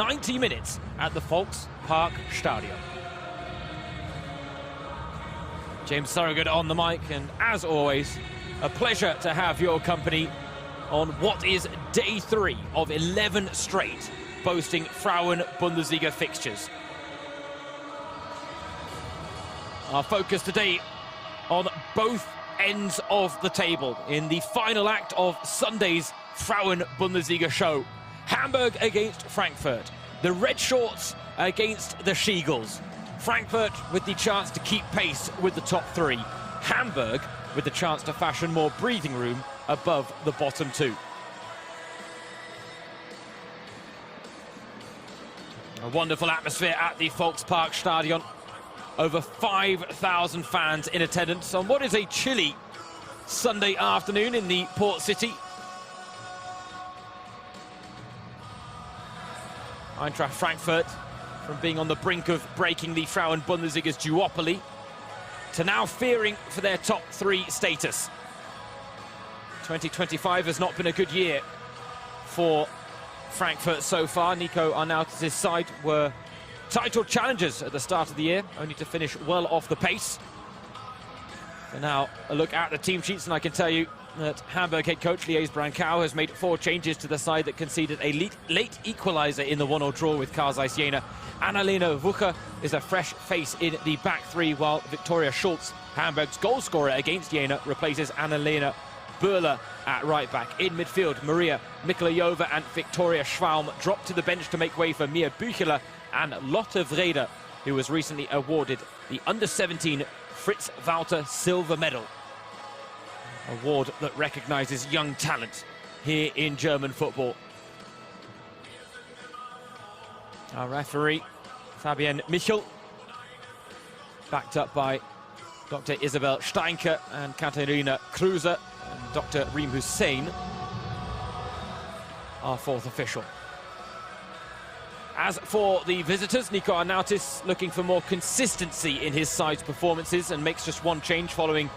90 minutes at the Volkspark Stadion. James Surrogate on the mic, and as always, a pleasure to have your company on what is day 3 of 11 straight boasting Frauen-Bundesliga fixtures. Our focus today on both ends of the table in the final act of Sunday's Frauen-Bundesliga show. Hamburg against Frankfurt, the Red Shorts against the She-Gulls. Frankfurt with the chance to keep pace with the top 3. Hamburg with the chance to fashion more breathing room above the bottom 2. A wonderful atmosphere at the Volkspark Stadion. Over 5,000 fans in attendance on what is a chilly Sunday afternoon in the port city. Eintracht Frankfurt, from being on the brink of breaking the Frauen-Bundesliga's duopoly to now fearing for their top 3 status. 2025 has not been a good year for Frankfurt so far. Nico Arnautis' side were title challengers at the start of the year, only to finish well off the pace. So now a look at the team sheets, and I can tell you that Hamburg head coach Lies Brancau has made 4 changes to the side that conceded a late equaliser in the 1-1 draw with Karl Zeiss Jena. Annalena Wucher is a fresh face in the back 3, while Viktoria Schulz, Hamburg's goalscorer against Jena, replaces Annalena Böhler at right back. In midfield, Maria Mikulajova and Victoria Schwalm drop to the bench to make way for Mia Bücheler and Lotte Vrede, who was recently awarded the Under-17 Fritz Walter Silver Medal. Award that recognises young talent here in German football. Our referee, Fabienne Michel, backed up by Dr. Isabel Steinke and Katharina Kruse, and Dr. Reem Hussein, our 4th official. As for the visitors, Nico Arnautis looking for more consistency in his side's performances and makes just 1 change following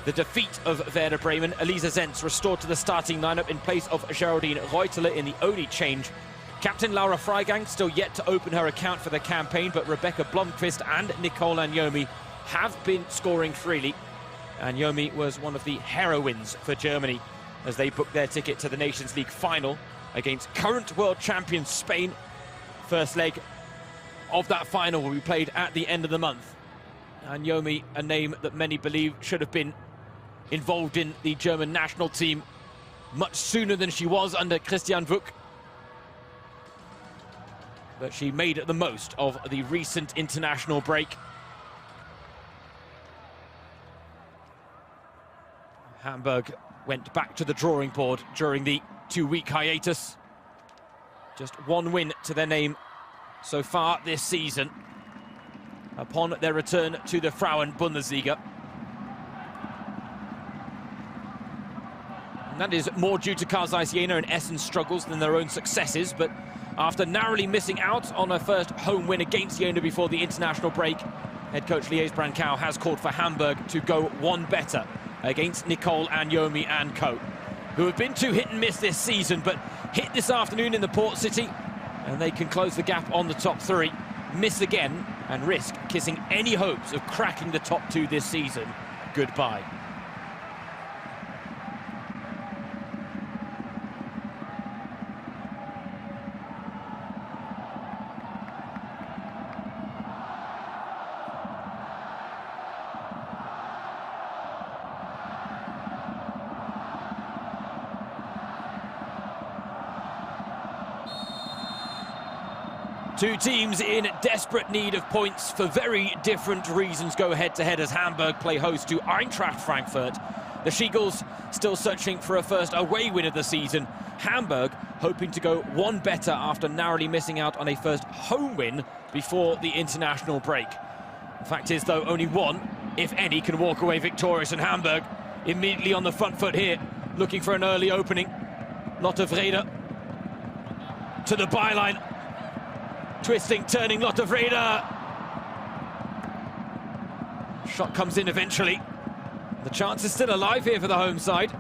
the defeat of Werder Bremen. Elisa Zenz restored to the starting lineup in place of Geraldine Reuteler in the only change. Captain Laura Freigang still yet to open her account for the campaign, but Rebecca Blomqvist and Nicole Anjomi have been scoring freely. Anjomi was one of the heroines for Germany as they booked their ticket to the Nations League final against current world champion Spain. First leg of that final will be played at the end of the month. Anjomi, a name that many believe should have been involved in the German national team much sooner than she was under Christian Wuck. But she made the most of the recent international break. Hamburg went back to the drawing board during the 2-week hiatus. Just 1 win to their name so far this season upon their return to the Frauen-Bundesliga. And that is more due to Karl Zeiss Jena and Essen's struggles than their own successes, but after narrowly missing out on a first home win against Jena before the international break, head coach Lies Brancau has called for Hamburg to go 1 better against Nicole Anjomi and co, who have been 2 hit and miss this season, but hit this afternoon in the port city, and they can close the gap on the top 3, miss again, and risk kissing any hopes of cracking the top 2 this season goodbye. Two teams in desperate need of points for very different reasons go head-to-head as Hamburg play host to Eintracht Frankfurt. The She-Gulls still searching for a first away win of the season. Hamburg hoping to go 1 better after narrowly missing out on a first home win before the international break. The fact is, though, only 1, if any, can walk away victorious, and Hamburg immediately on the front foot here, looking for an early opening. Lotte Vrede to the byline. Twisting, turning, Lotte Vrede. Shot comes in eventually. The chance is still alive here for the home side.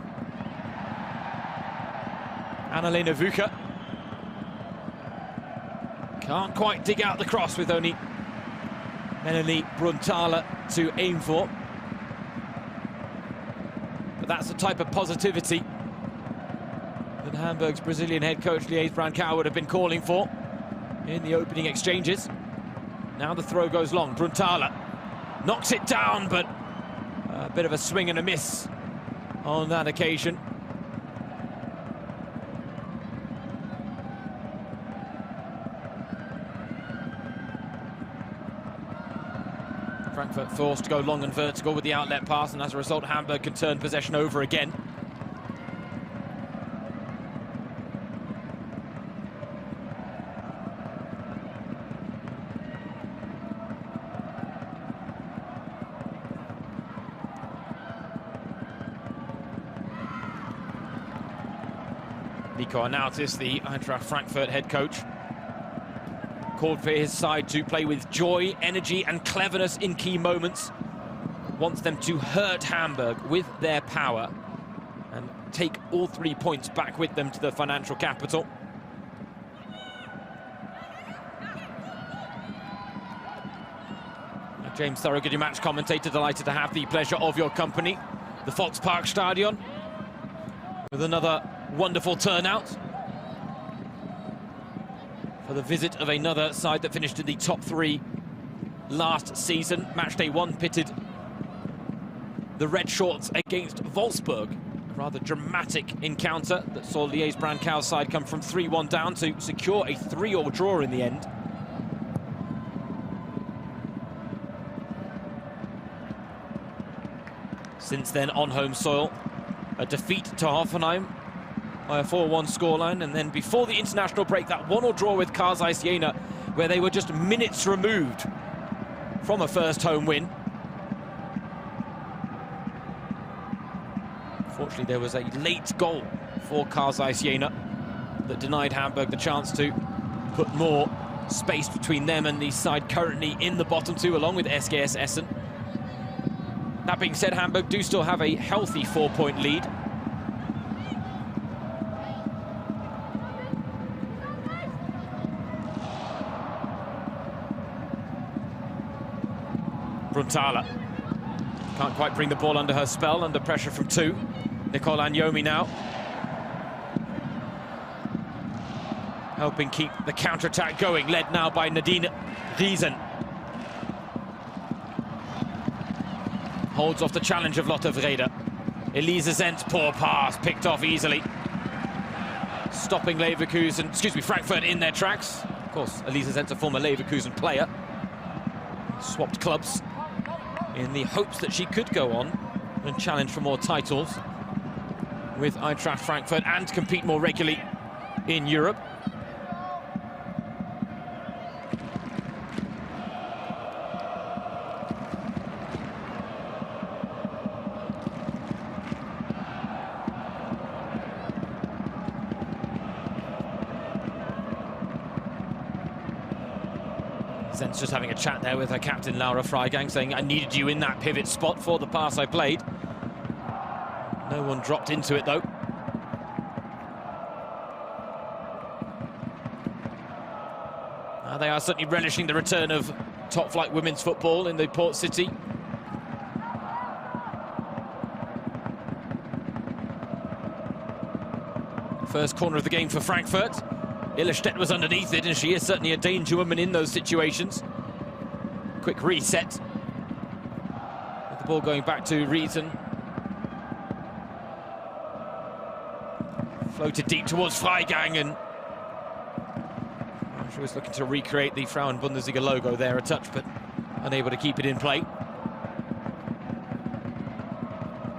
Annalena Wucher. Can't quite dig out the cross with only Melanie Brunthaler to aim for. But that's the type of positivity that Hamburg's Brazilian head coach Lies Brancow would have been calling for in the opening exchanges. Now the throw goes long. Brunthaler knocks it down, but a bit of a swing and a miss on that occasion. Frankfurt forced to go long and vertical with the outlet pass, and as a result, Hamburg can turn possession over again. Nico Arnautis, the Eintracht Frankfurt head coach, called for his side to play with joy, energy and cleverness in key moments. Wants them to hurt Hamburg with their power and take all 3 points back with them to the financial capital. James Thorogood, your match commentator, delighted to have the pleasure of your company. The Volksparkstadion with another wonderful turnout for the visit of another side that finished in the top 3 last season. Matchday 1 pitted the Red Shorts against Wolfsburg. A rather dramatic encounter that saw Lies Brancow's side come from 3-1 down to secure a 3-3 draw in the end. Since then, on home soil, a defeat to Hoffenheim by a 4-1 scoreline, and then before the international break, that 1-1 draw with Karsai Siena, where they were just minutes removed from a first home win. Fortunately, there was a late goal for Karsai Siena that denied Hamburg the chance to put more space between them and the side currently in the bottom 2, along with SKS Essen. That being said, Hamburg do still have a healthy 4-point lead. Brunthaler can't quite bring the ball under her spell, under pressure from 2. Nicole Agnomi now helping keep the counter-attack going, led now by Nadine Riesen. Holds off the challenge of Lotte Vrede. Elise Zent, poor pass, picked off easily. Stopping Frankfurt in their tracks. Of course, Elise Zent, a former Leverkusen player. Swapped clubs in the hopes that she could go on and challenge for more titles with Eintracht Frankfurt and compete more regularly in Europe. Zent's just having a chat there with her captain, Laura Freigang, saying, I needed you in that pivot spot for the pass I played. No one dropped into it, though. They are certainly relishing the return of top-flight women's football in the port city. First corner of the game for Frankfurt. Illerstedt was underneath it, and she is certainly a danger woman in those situations. Quick reset. With the ball going back to Riesen. Floated deep towards Freigang, and she was looking to recreate the Frauen-Bundesliga logo there a touch, but unable to keep it in play.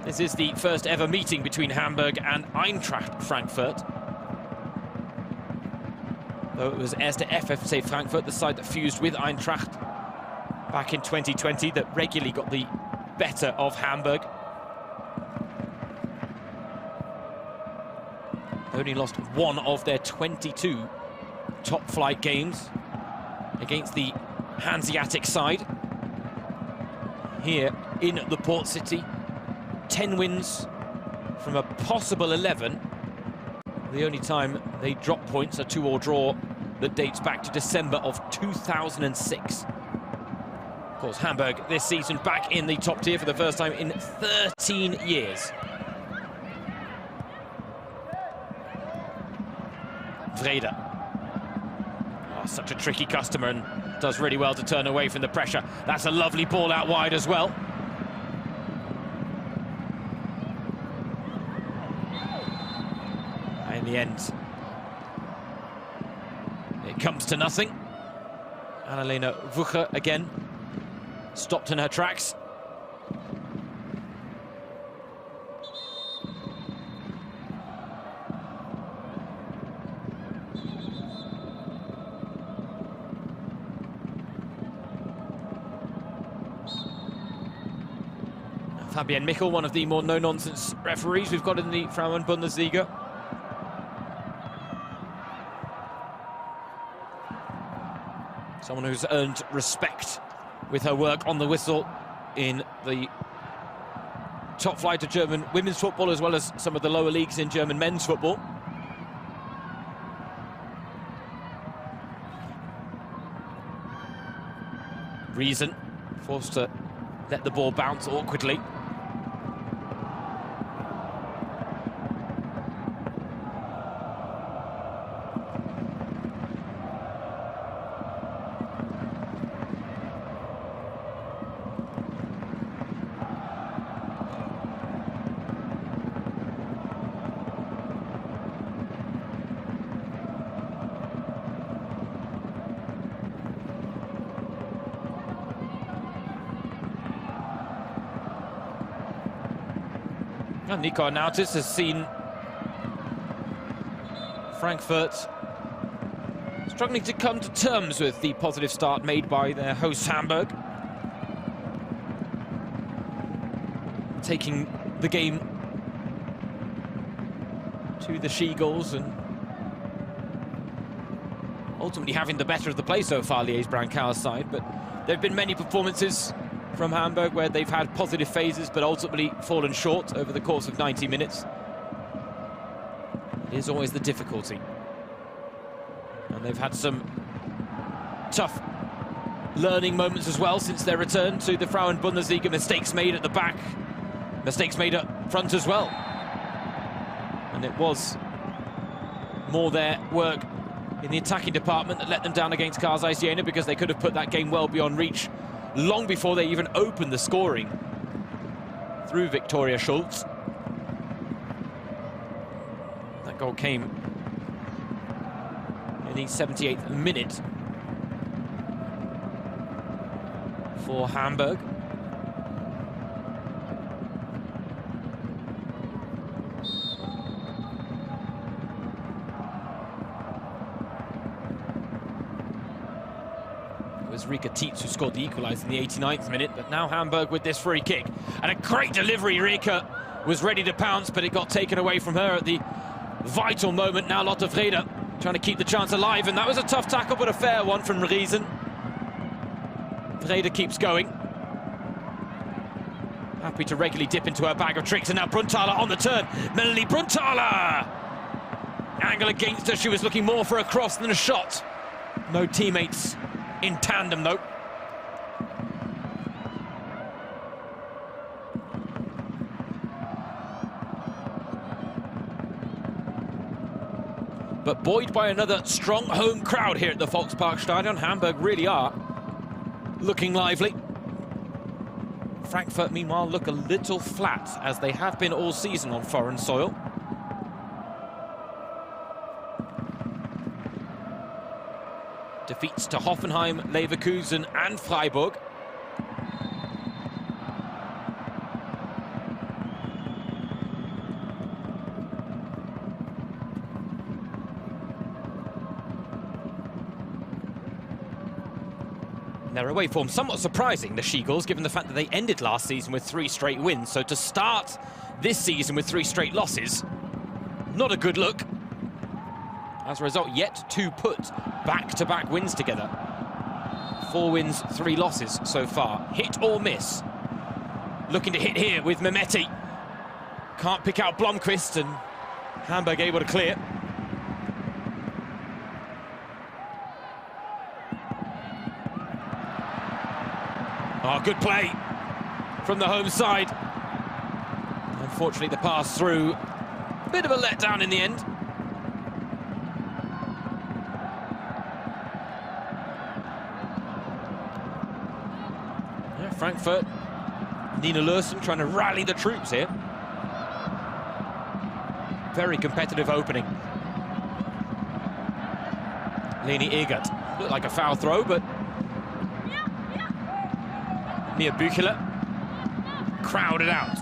This is the first ever meeting between Hamburg and Eintracht Frankfurt. Though it was Erste FFC Frankfurt, the side that fused with Eintracht back in 2020, that regularly got the better of Hamburg. They only lost 1 of their 22 top-flight games against the Hanseatic side here in the port city. 10 wins from a possible 11. The only time they drop points, a 2-2 draw that dates back to December of 2006. Of course, Hamburg this season back in the top tier for the first time in 13 years. Vrede. Oh, such a tricky customer and does really well to turn away from the pressure. That's a lovely ball out wide as well. In the end, it comes to nothing. Annalena Wucher again stopped in her tracks. Fabienne Michel, one of the more no-nonsense referees we've got in the Frauen-Bundesliga. Someone who's earned respect with her work on the whistle in the top flight of German women's football, as well as some of the lower leagues in German men's football. Reason forced to let the ball bounce awkwardly. And Nico Arnautis has seen Frankfurt struggling to come to terms with the positive start made by their hosts Hamburg. Taking the game to the She-Gulls and ultimately having the better of the play so far, Liège Brancard's side. But there have been many performances from Hamburg where they've had positive phases but ultimately fallen short over the course of 90 minutes. It is always the difficulty. And they've had some tough learning moments as well since their return to the Frauen-Bundesliga. Mistakes made at the back, mistakes made up front as well. And it was more their work in the attacking department that let them down against Kaisers Jena, because they could have put that game well beyond reach long before they even opened the scoring through Victoria Schulz. That goal came in the 78th minute for Hamburg. It was Rika Tietz who scored the equaliser in the 89th minute, but now Hamburg with this free kick. And a great delivery. Rika was ready to pounce, but it got taken away from her at the vital moment. Now Lotte Vrede trying to keep the chance alive, and that was a tough tackle, but a fair one from Riesen. Vrede keeps going. Happy to regularly dip into her bag of tricks, and now Brunnthaler on the turn. Melanie Brunnthaler! Angle against her. She was looking more for a cross than a shot. No teammates in tandem, though. But buoyed by another strong home crowd here at the Volksparkstadion, Hamburg really are looking lively. Frankfurt, meanwhile, look a little flat, as they have been all season on foreign soil. Defeats to Hoffenheim, Leverkusen and Freiburg. Their away form somewhat surprising, the She-Gulls, given the fact that they ended last season with 3 straight wins. So to start this season with 3 straight losses, not a good look. As a result, yet to put back-to-back wins together. 4 wins, 3 losses so far. Hit or miss. Looking to hit here with Mehmeti. Can't pick out Blomqvist, and Hamburg able to clear. Oh, good play from the home side. Unfortunately, the pass through. A bit of a letdown in the end. Yeah, Frankfurt. Nina Lursen trying to rally the troops here. Very competitive opening. Leni Egert. Looked like a foul throw, but Mia Büchele crowded out.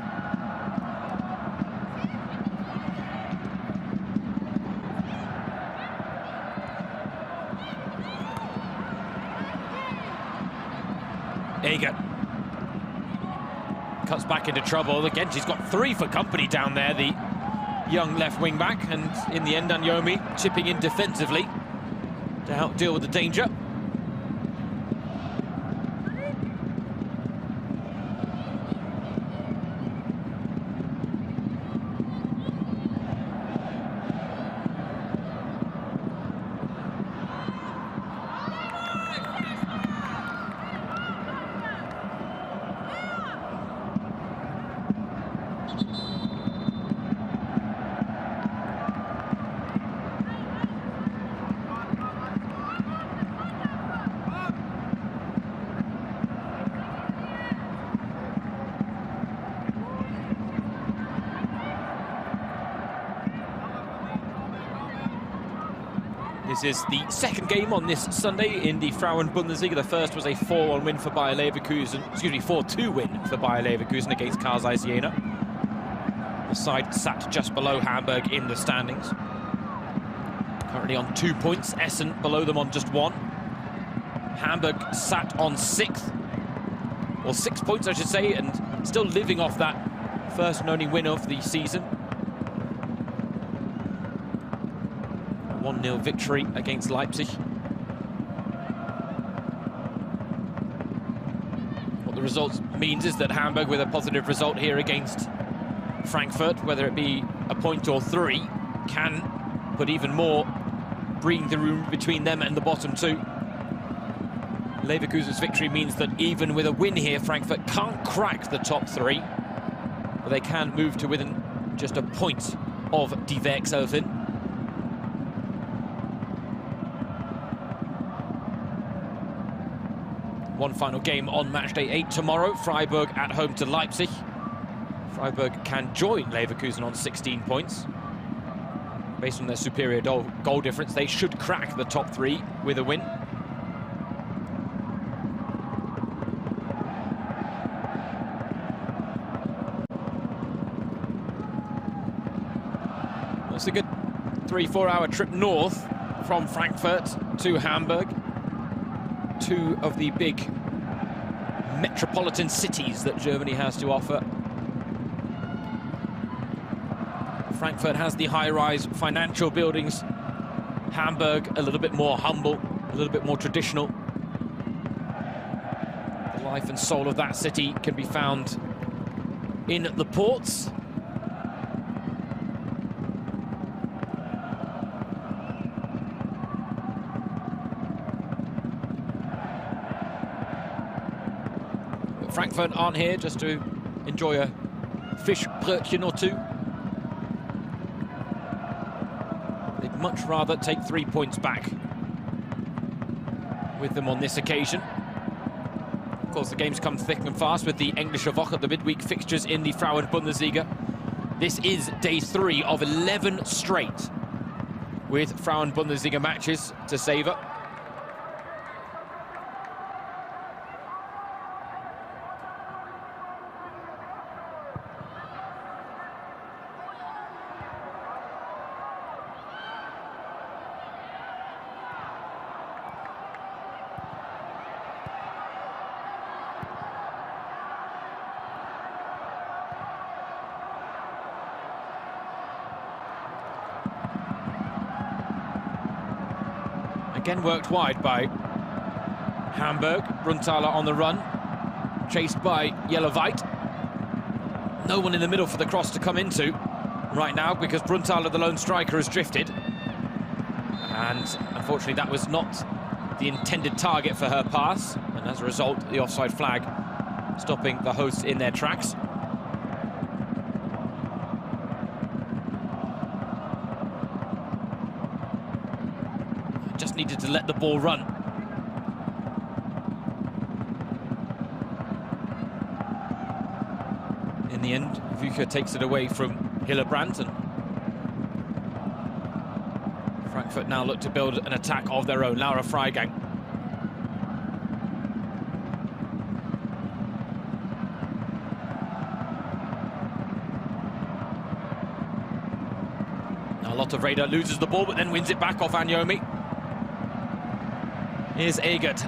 Egert cuts back into trouble. Again, she's got 3 for company down there, the young left wing back, and in the end, Anyomi chipping in defensively to help deal with the danger. This is the second game on this Sunday in the Frauen-Bundesliga. The first was a 4-1 win for Bayer Leverkusen, 4-2 win for Bayer Leverkusen against Karl Zeiss Jena. The side sat just below Hamburg in the standings. Currently on 2 points, Essen below them on just 1. Hamburg sat on 6th, or 6 points I should say, and still living off that first and only win of the season. 1-0 victory against Leipzig. What the result means is that Hamburg, with a positive result here against Frankfurt, whether it be a point or 3, can put even more breathing room between them and the bottom 2. Leverkusen's victory means that even with a win here, Frankfurt can't crack the top 3, but they can move to within just a point of Die Werkselfen. One final game on Matchday 8 tomorrow. Freiburg at home to Leipzig. Freiburg can join Leverkusen on 16 points. Based on their superior goal difference, they should crack the top 3 with a win. It's a good 3-4 hour trip north from Frankfurt to Hamburg. 2 of the big metropolitan cities that Germany has to offer. Frankfurt has the high-rise financial buildings. Hamburg, a little bit more humble, a little bit more traditional. The life and soul of that city can be found in the ports. Frankfurt aren't here just to enjoy a fish brötchen or 2. They'd much rather take 3 points back with them on this occasion. Of course, the games come thick and fast with the Englische Woche, the midweek fixtures in the Frauen-Bundesliga. This is day 3 of 11 straight with Frauen-Bundesliga matches to savour. Again worked wide by Hamburg. Brunnthaler on the run, chased by Yellow-White. No one in the middle for the cross to come into right now because Brunnthaler, the lone striker, has drifted. And unfortunately that was not the intended target for her pass, and as a result the offside flag stopping the hosts in their tracks. Just needed to let the ball run. In the end, Wucher takes it away from Hillebrand, and Frankfurt now look to build an attack of their own. Laura Freigang. Now Lotte Reda loses the ball, but then wins it back off Anyomi. Here's Egert.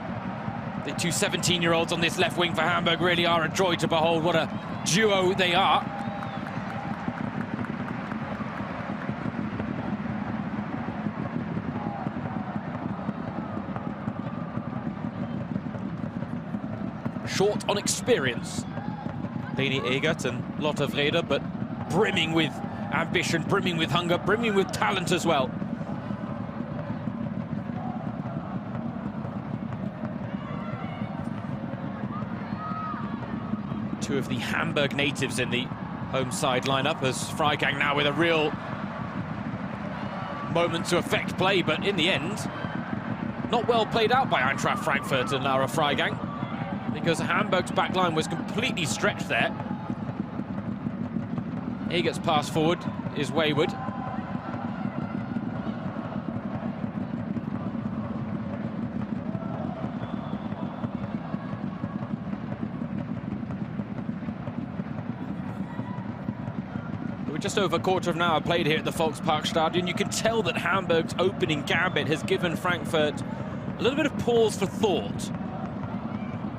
The two 17-year-olds on this left wing for Hamburg really are a joy to behold. What a duo they are. Short on experience, Leni Egert and Lotte Vrede, but brimming with ambition, brimming with hunger, brimming with talent as well. Two of the Hamburg natives in the home side lineup, as Freigang now with a real moment to affect play, but in the end, not well played out by Eintracht Frankfurt and Laura Freigang, because Hamburg's backline was completely stretched there. Egert's pass forward is wayward. We're just over a quarter of an hour played here at the Volksparkstadion. You can tell that Hamburg's opening gambit has given Frankfurt a little bit of pause for thought.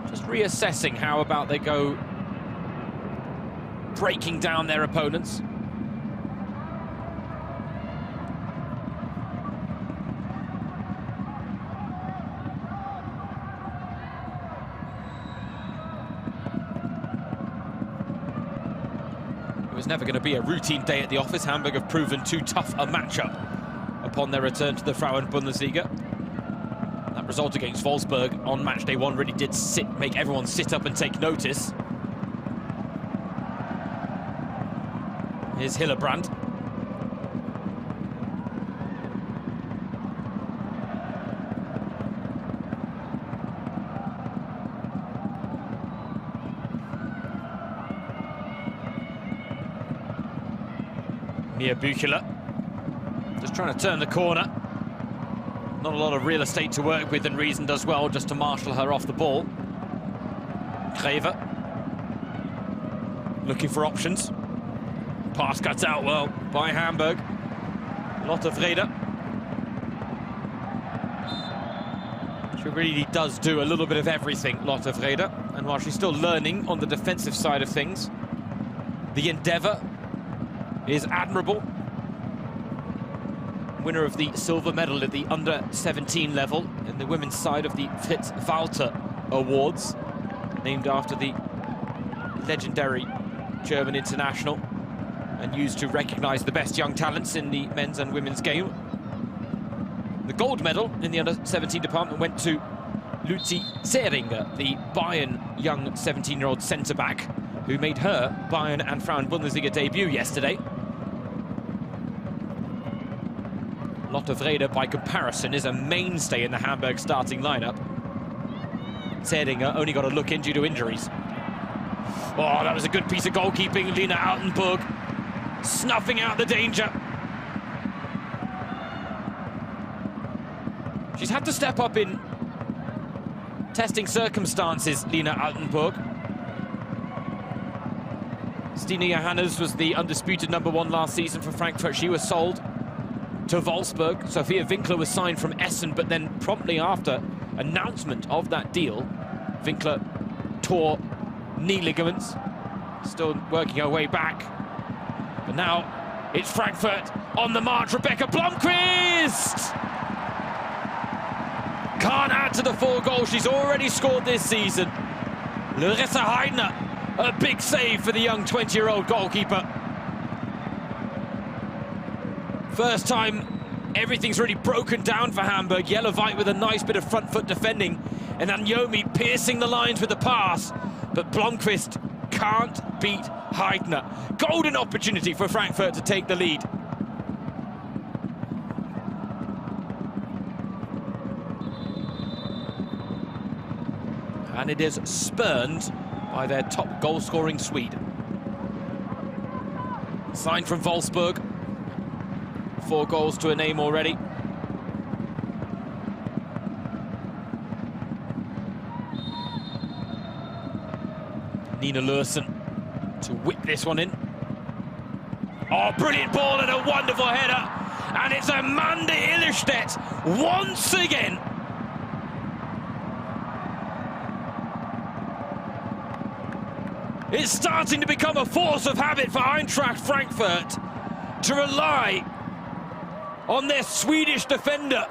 Just reassessing how about they go breaking down their opponents. It was never going to be a routine day at the office. Hamburg have proven too tough a matchup upon their return to the Frauen-Bundesliga. That result against Wolfsburg on matchday 1 really did make everyone sit up and take notice. Here's Hillebrand. Mia Büchler just trying to turn the corner. Not a lot of real estate to work with, and Reason does well just to marshal her off the ball. Greve looking for options. Pass cuts out well by Hamburg. Lotte Vrede. She really does do a little bit of everything, Lotte Vrede. And while she's still learning on the defensive side of things, the endeavour is admirable. Winner of the silver medal at the under-17 level in the women's side of the Fritz Walter Awards, named after the legendary German international and used to recognise the best young talents in the men's and women's game. The gold medal in the under-17 department went to Luzi Zeringer, the Bayern young 17-year-old centre-back, who made her Bayern and Frauen-Bundesliga debut yesterday. Lotte Vrede, by comparison, is a mainstay in the Hamburg starting lineup. Zeringer only got a look in due to injuries. Oh, that was a good piece of goalkeeping. Lina Altenburg snuffing out the danger. She's had to step up in testing circumstances, Lina Altenburg. Stine Johannes was the undisputed #1 last season for Frankfurt. She was sold to Wolfsburg. Sophia Winkler was signed from Essen, but then promptly after announcement of that deal, Winkler tore knee ligaments, still working her way back. But now it's Frankfurt on the march. Rebecca Blomqvist can't add to the 4 goals she's already scored this season. Larissa Heidner, a big save for the young 20-year-old goalkeeper. First time everything's really broken down for Hamburg. Jellerweit with a nice bit of front foot defending, and Anyomi piercing the lines with the pass. but Blomqvist can't beat Heidner. Golden opportunity for Frankfurt to take the lead. And it is spurned by their top goal-scoring Swede. Signed from Wolfsburg. 4 goals to a name already. Nina Lursen to whip this one in. Oh, brilliant ball and a wonderful header. And it's Amanda Illerstedt once again. It's starting to become a force of habit for Eintracht Frankfurt to rely on their Swedish defender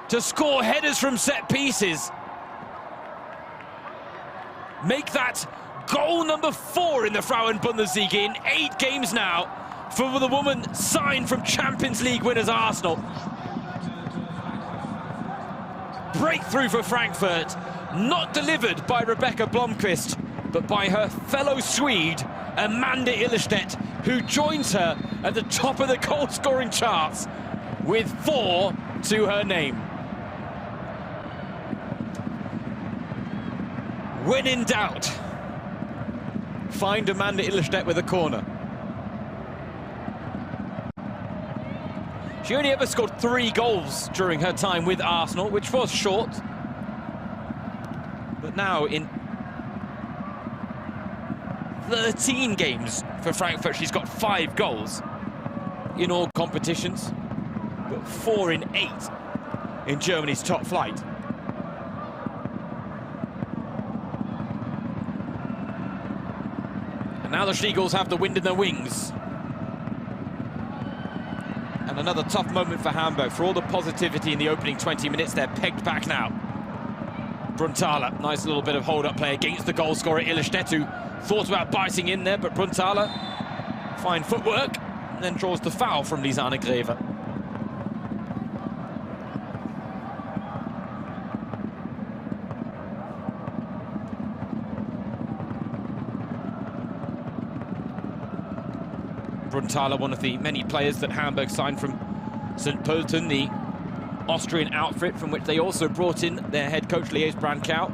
to score headers from set pieces. Make that goal number 4 in the Frauen-Bundesliga in 8 games now for the woman signed from Champions League winners Arsenal. Breakthrough for Frankfurt, not delivered by Rebecca Blomqvist, but by her fellow Swede, Amanda Illerstedt, who joins her at the top of the goal-scoring charts with 4 to her name. When in doubt, find Amanda Illerstedt with a corner. She only ever scored 3 goals during her time with Arsenal, which was short. But now in 13 games for Frankfurt, she's got 5 goals in all competitions, but 4 in 8 in Germany's top flight. And now the Seagulls have the wind in their wings. And another tough moment for Hamburg. For all the positivity in the opening 20 minutes, they're pegged back now. Brunthaler, nice little bit of hold-up play against the goal scorer Illerstedt, who thought about biting in there, but Brunthaler, fine footwork, and then draws the foul from Lisanne Greve. Brunthaler, one of the many players that Hamburg signed from St. Pölten, the Austrian outfit from which they also brought in their head coach, Lies Brankow.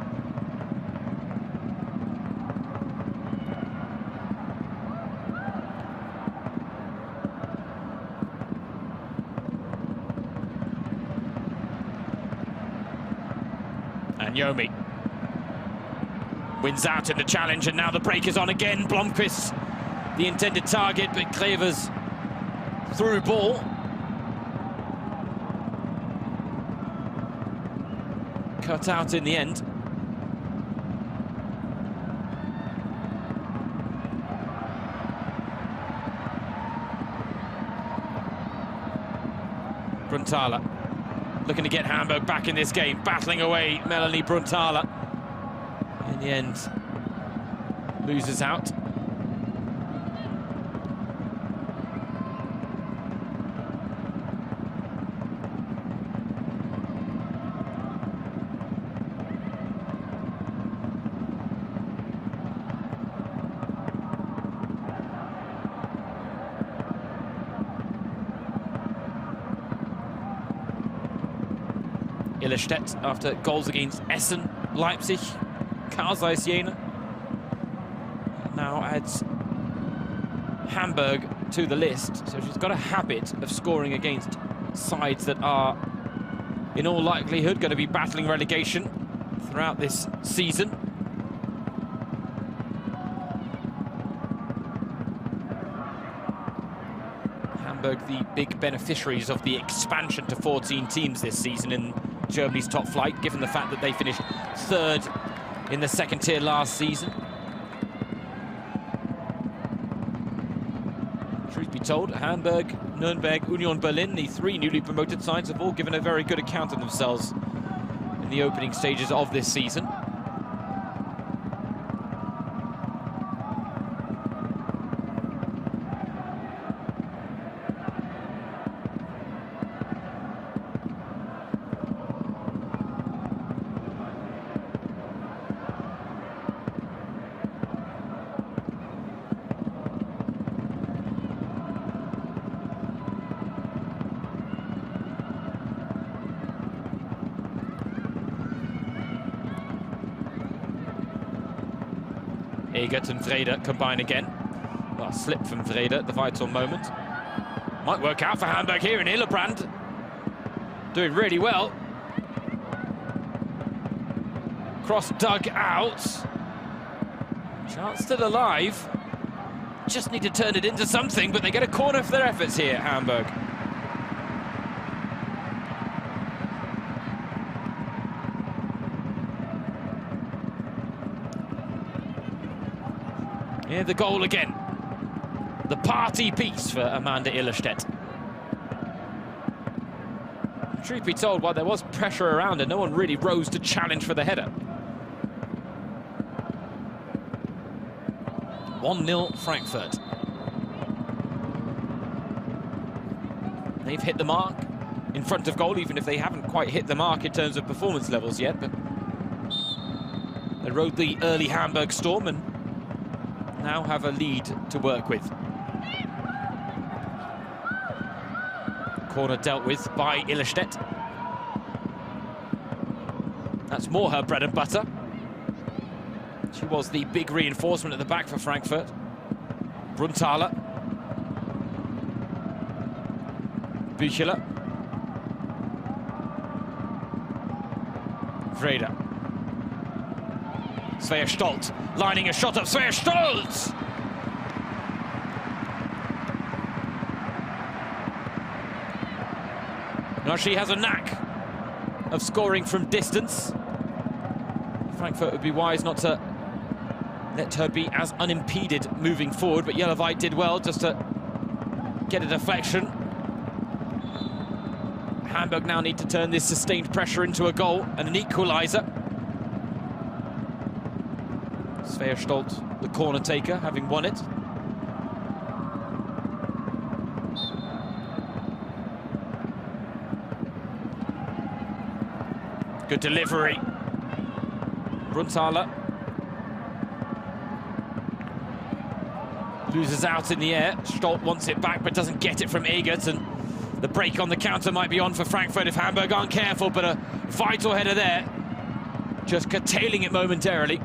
And Yomi wins out in the challenge, and now the break is on again. Blomqvist, the intended target, but Greve's through ball. Cut out in the end. Brunthaler looking to get Hamburg back in this game, battling away Melanie Brunthaler. In the end, loses out. Illerstedt, after goals against Essen, Leipzig, Karl Zeiss Jena, now adds Hamburg to the list. So she's got a habit of scoring against sides that are, in all likelihood, going to be battling relegation throughout this season. Hamburg, the big beneficiaries of the expansion to 14 teams this season in Germany's top flight, given the fact that they finished 3rd in the 2nd tier last season. Truth be told, Hamburg, Nürnberg, Union Berlin, the 3 newly promoted sides, have all given a very good account of themselves in the opening stages of this season. Egert and Vrede combine again. Well, slip from Vrede at the vital moment. Might work out for Hamburg here, and Hillebrand doing really well. Cross dug out. Chance still alive. Just need to turn it into something, but they get a corner for their efforts here, Hamburg. Here the goal again. The party piece for Amanda Illerstedt. Truth be told, while there was pressure around her, no one really rose to challenge for the header. 1-0 Frankfurt. They've hit the mark in front of goal, even if they haven't quite hit the mark in terms of performance levels yet. But they rode the early Hamburg storm and now have a lead to work with. Corner dealt with by Illerstedt. That's more her bread and butter. She was the big reinforcement at the back for Frankfurt. Brunthaler. Bücheler. Vrede. Svea Stolt lining a shot up. Svea Stolt! Now she has a knack of scoring from distance. Frankfurt would be wise not to let her be as unimpeded moving forward, but Jelevite did well just to get a deflection. Hamburg now need to turn this sustained pressure into a goal and an equaliser. Svea Stolt, the corner taker, having won it. Good delivery. Brunthaler loses out in the air. Stolt wants it back but doesn't get it from Egert, and the break on the counter might be on for Frankfurt if Hamburg aren't careful, but a vital header there, just curtailing it momentarily.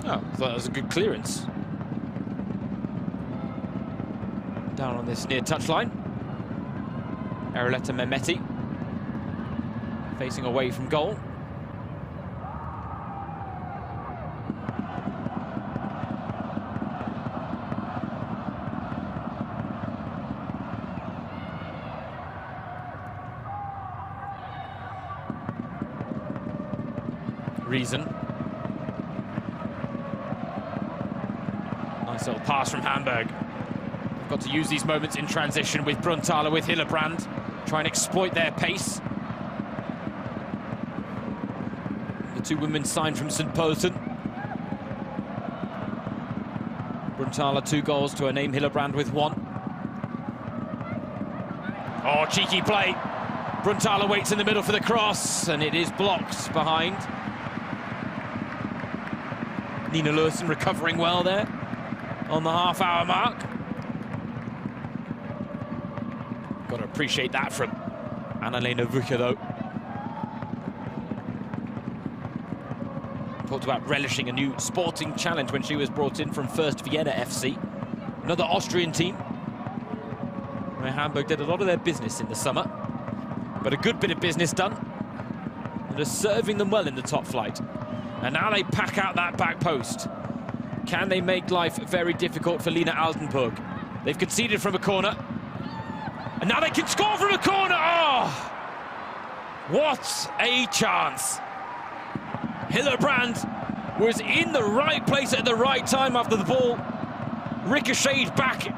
Oh, I thought that was a good clearance. Down on this near touchline. Aruleta Mehmeti facing away from goal. Reason. Nice little pass from Hamburg. They've got to use these moments in transition with Brunthaler, with Hillebrand. Try and exploit their pace. The two women signed from St. Pölten. Brunthaler 2 goals to her name, Hillebrand with 1. Oh, cheeky play. Brunthaler waits in the middle for the cross, and it is blocked behind. Nina Lewison recovering well there on the half-hour mark. Got to appreciate that from Annalena Wuche, though. Talked about relishing a new sporting challenge when she was brought in from First Vienna FC, another Austrian team, where Hamburg did a lot of their business in the summer, but a good bit of business done, and are serving them well in the top flight. And now they pack out that back post. Can they make life very difficult for Lina Altenburg? They've conceded from a corner. And now they can score from the corner. Oh, what a chance. Hillebrand was in the right place at the right time after the ball ricocheted back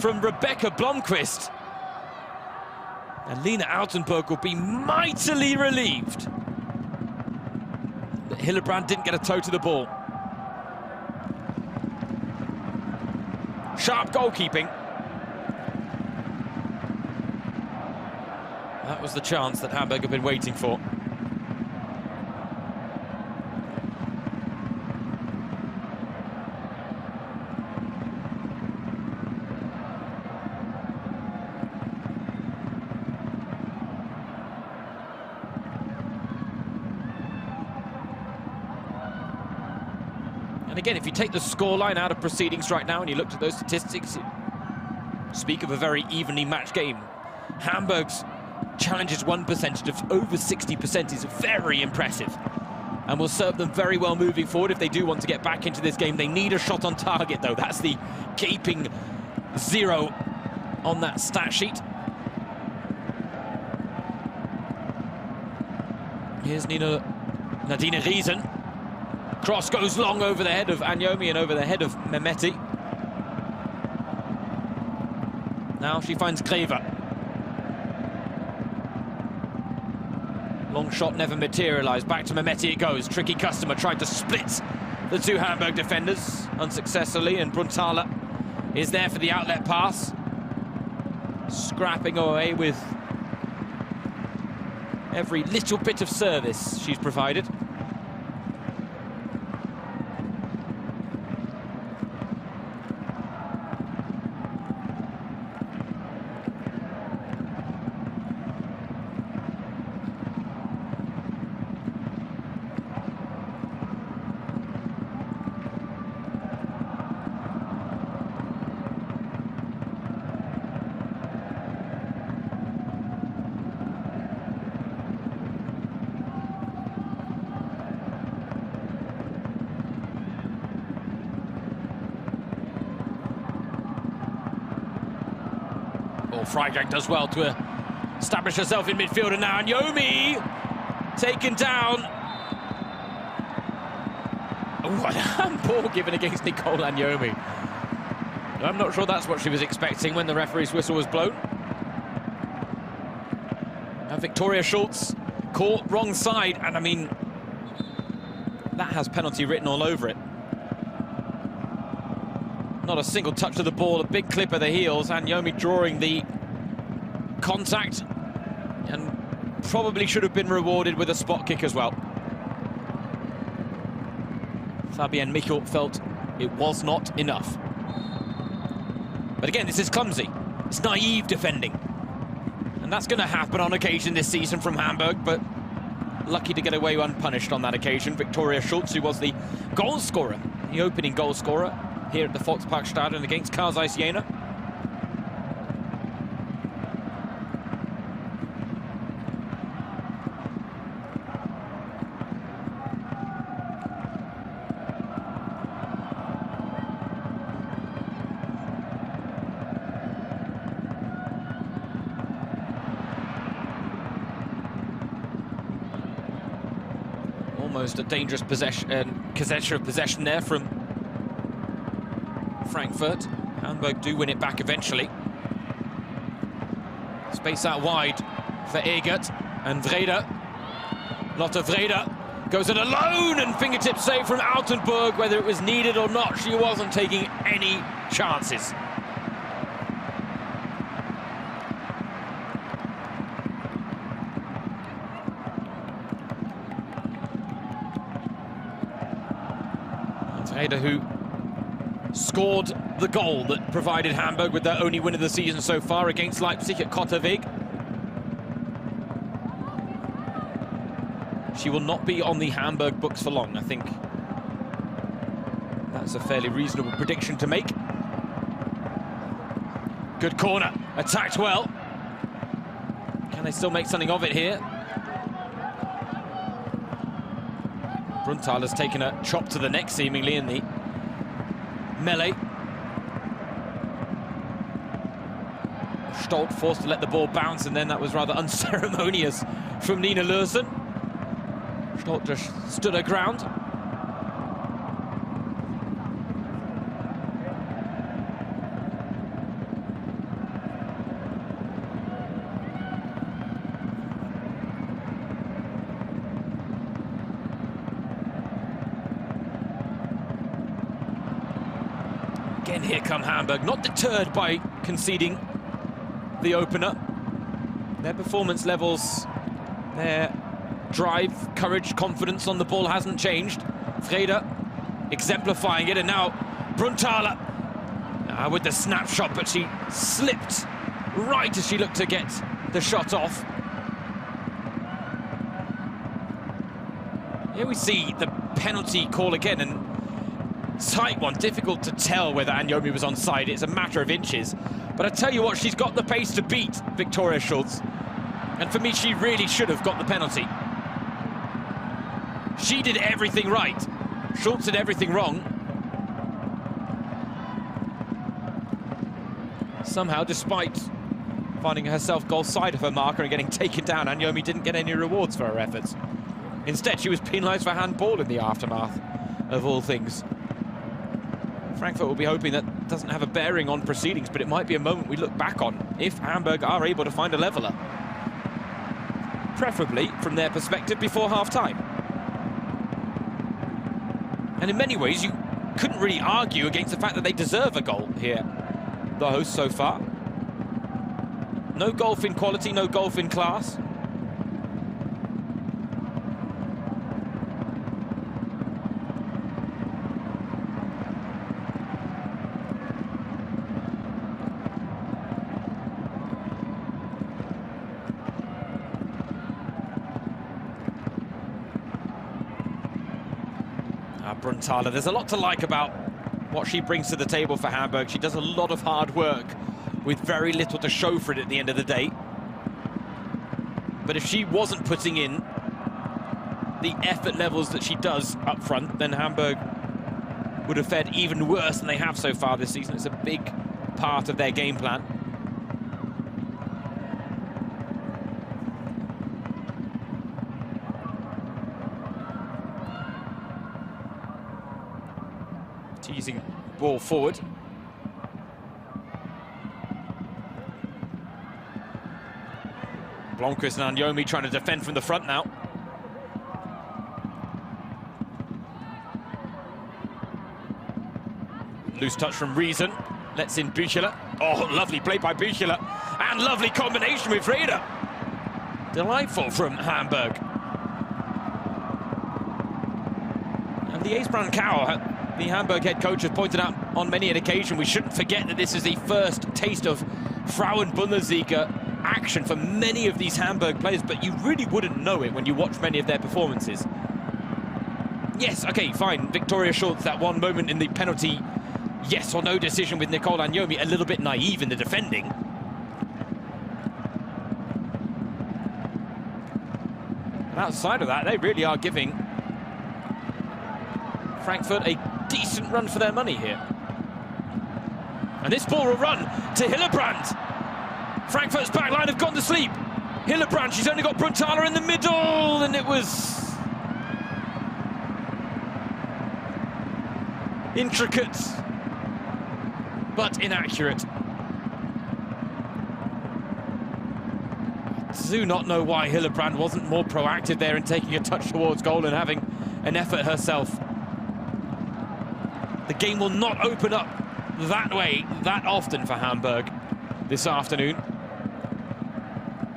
from Rebecca Blomqvist. And Lena Altenburg will be mightily relieved that Hillebrand didn't get a toe to the ball. Sharp goalkeeping. That was the chance that Hamburg have been waiting for. And again, if you take the scoreline out of proceedings right now and you looked at those statistics, you speak of a very evenly matched game. Hamburg's challenges won percentage of over 60% is very impressive and will serve them very well moving forward if they do want to get back into this game. They need a shot on target, though. That's the gaping zero on that stat sheet. Here's Nadine Riesen. Cross goes long over the head of Anyomi and over the head of Mehmeti. Now she finds Greve. Long shot never materialised. Back to Mehmeti it goes. Tricky customer tried to split the two Hamburg defenders unsuccessfully, and Brunthaler is there for the outlet pass. Scrapping away with every little bit of service she's provided. Freigang does well to establish herself in midfield, and now Anyomi taken down. What a handball given against Nicole Anyomi. I'm not sure that's what she was expecting when the referee's whistle was blown. And Victoria Schultz caught wrong side, and I mean, that has penalty written all over it. Not a single touch of the ball, a big clip of the heels. Anyomi drawing the contact, and probably should have been rewarded with a spot kick as well. Fabienne Michel felt it was not enough. But again, this is clumsy. It's naive defending. And that's going to happen on occasion this season from Hamburg, but lucky to get away unpunished on that occasion. Victoria Schultz, who was the goal scorer, the opening goal scorer here at the Volksparkstadion against Carl Jena. Almost a dangerous possession there from Frankfurt. Hamburg do win it back eventually. Space out wide for Egert and Vrede. Lotte Vrede goes it alone, and fingertip save from Altenburg. Whether it was needed or not, she wasn't taking any chances. Vrede, who scored the goal that provided Hamburg with their only win of the season so far against Leipzig at Kotterweg. She will not be on the Hamburg books for long. I think that's a fairly reasonable prediction to make. Good corner, attacked well. Can they still make something of it here? Brunthaler's taken a chop to the neck, seemingly, in the melee. Stolt forced to let the ball bounce, and then that was rather unceremonious from Nina Lursen. Stolt just stood her ground. Again, here come Hamburg, not deterred by conceding the opener. Their performance levels, their drive, courage, confidence on the ball hasn't changed. Freda exemplifying it, and now Brunthaler with the snapshot, but she slipped right as she looked to get the shot off. Here we see the penalty call again, and tight one, difficult to tell whether Anyomi was onside. It's a matter of inches. But I tell you what, she's got the pace to beat Victoria Schulz. And for me, she really should have got the penalty. She did everything right. Schulz did everything wrong. Somehow, despite finding herself goal side of her marker and getting taken down, Anyomi didn't get any rewards for her efforts. Instead, she was penalised for handball in the aftermath of all things. Frankfurt will be hoping that doesn't have a bearing on proceedings, but it might be a moment we look back on if Hamburg are able to find a leveller. Preferably, from their perspective, before half-time. And in many ways, you couldn't really argue against the fact that they deserve a goal here, the hosts so far. No golf in quality, no golf in class. Brunthaler, there's a lot to like about what she brings to the table for Hamburg. She does a lot of hard work with very little to show for it at the end of the day. But if she wasn't putting in the effort levels that she does up front, then Hamburg would have fared even worse than they have so far this season. It's a big part of their game plan. Teasing ball forward. Blomqvist and Anyomi trying to defend from the front now. Loose touch from Reason. Lets in Bücheler. Oh, lovely play by Bücheler. And lovely combination with Freda. Delightful from Hamburg. And the Eisbrand Cow, the Hamburg head coach, has pointed out on many an occasion, we shouldn't forget that this is the first taste of Frauen-Bundesliga action for many of these Hamburg players, but you really wouldn't know it when you watch many of their performances. Yes, okay, fine, Victoria Schulz, that one moment in the penalty yes or no decision with Nicole Anyomi, a little bit naive in the defending. And outside of that, they really are giving Frankfurt a decent run for their money here. And this ball will run to Hillebrand. Frankfurt's back line have gone to sleep. Hillebrand, she's only got Brunthaler in the middle, and it was intricate, but inaccurate. I do not know why Hillebrand wasn't more proactive there in taking a touch towards goal and having an effort herself. The game will not open up that way that often for Hamburg this afternoon.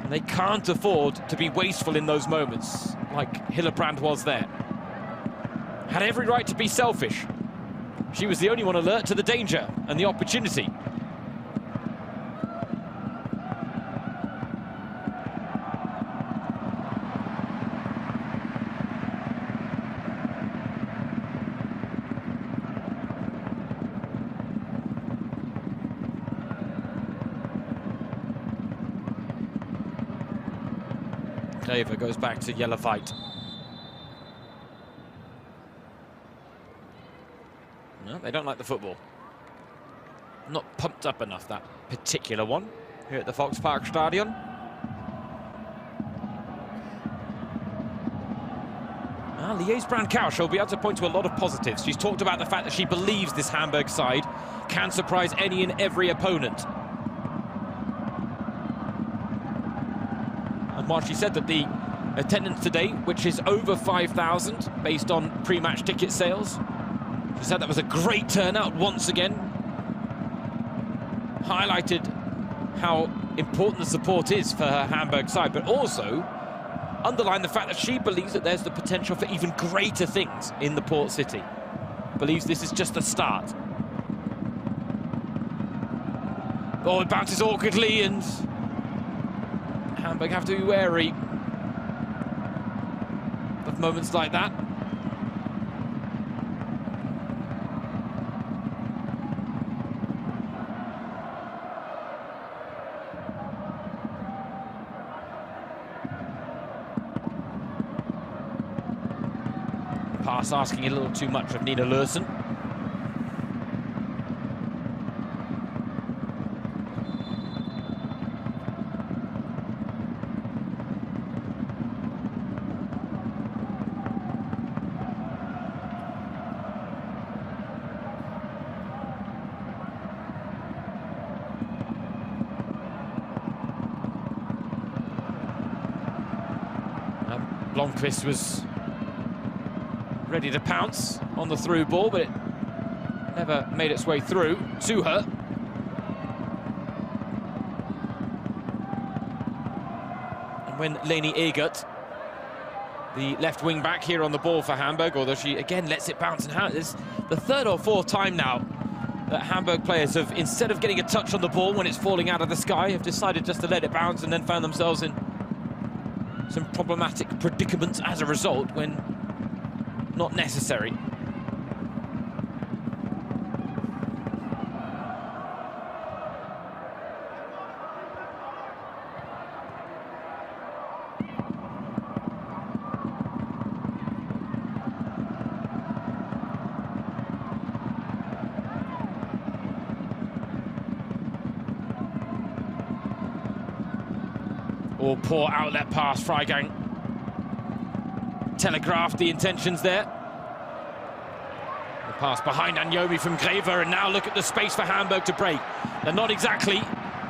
And they can't afford to be wasteful in those moments, like Hillebrand was there. Had every right to be selfish. She was the only one alert to the danger and the opportunity. Klever goes back to yellow fight. No, they don't like the football. Not pumped up enough, that particular one. here at the Volkspark Stadion. Lies Brand-Kausch will be able to point to a lot of positives. She's talked about the fact that she believes this Hamburg side can surprise any and every opponent. And while she said that the attendance today, which is over 5,000 based on pre-match ticket sales, she said that was a great turnout once again. Highlighted how important the support is for her Hamburg side, but also underlined the fact that she believes that there's the potential for even greater things in the port city. Believes this is just the start. Oh, it bounces awkwardly, and Hamburg have to be wary of moments like that. Pass asking a little too much of Nina Lursen. Blomqvist was ready to pounce on the through ball, but it never made its way through to her. And when Leni Egert, the left wing back here on the ball for Hamburg, although she again lets it bounce, and it's the third or fourth time now that Hamburg players have, instead of getting a touch on the ball when it's falling out of the sky, have decided just to let it bounce and then found themselves in some problematic predicaments as a result when not necessary. Or poor outlet pass, Freigang telegraphed the intentions there. The pass behind Anjomi from Greve, and now look at the space for Hamburg to break. They're not exactly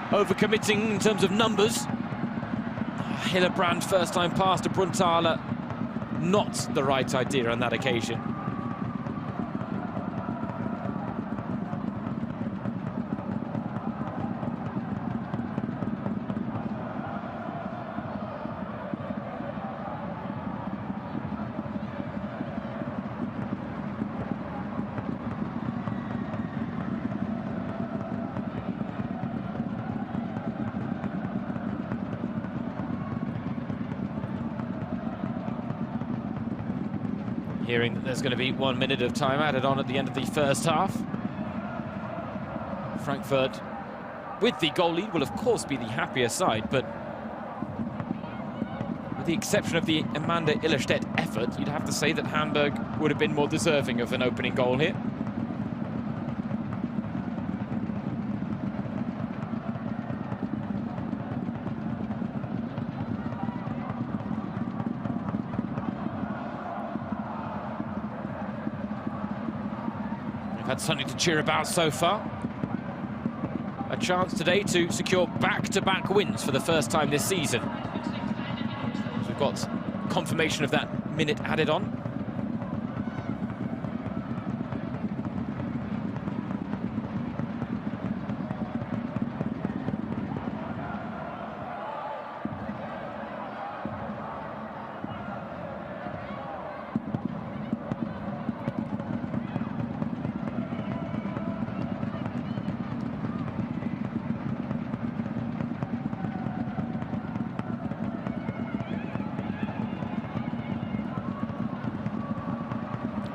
overcommitting in terms of numbers. Hillebrand, first time pass to Brunnthaler, not the right idea on that occasion. Hearing that there's going to be 1 minute of time added on at the end of the first half. Frankfurt, with the goal lead, will of course be the happier side, but with the exception of the Amanda Illerstedt effort, you'd have to say that Hamburg would have been more deserving of an opening goal here. Had something to cheer about so far. A chance today to secure back-to-back wins for the first time this season. So we've got confirmation of that minute added on.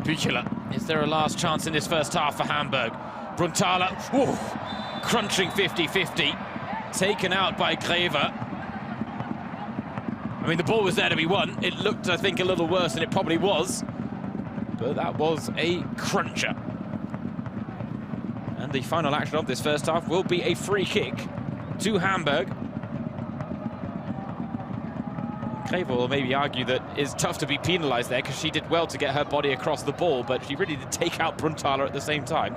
Bücheler, is there a last chance in this first half for Hamburg? Brunnthaler, crunching 50-50, taken out by Greve. I mean, the ball was there to be won. It looked, I think, a little worse than it probably was, but that was a cruncher. And the final action of this first half will be a free kick to Hamburg. Greve will maybe argue that it's tough to be penalised there because she did well to get her body across the ball, but she really did take out Bruntaler at the same time.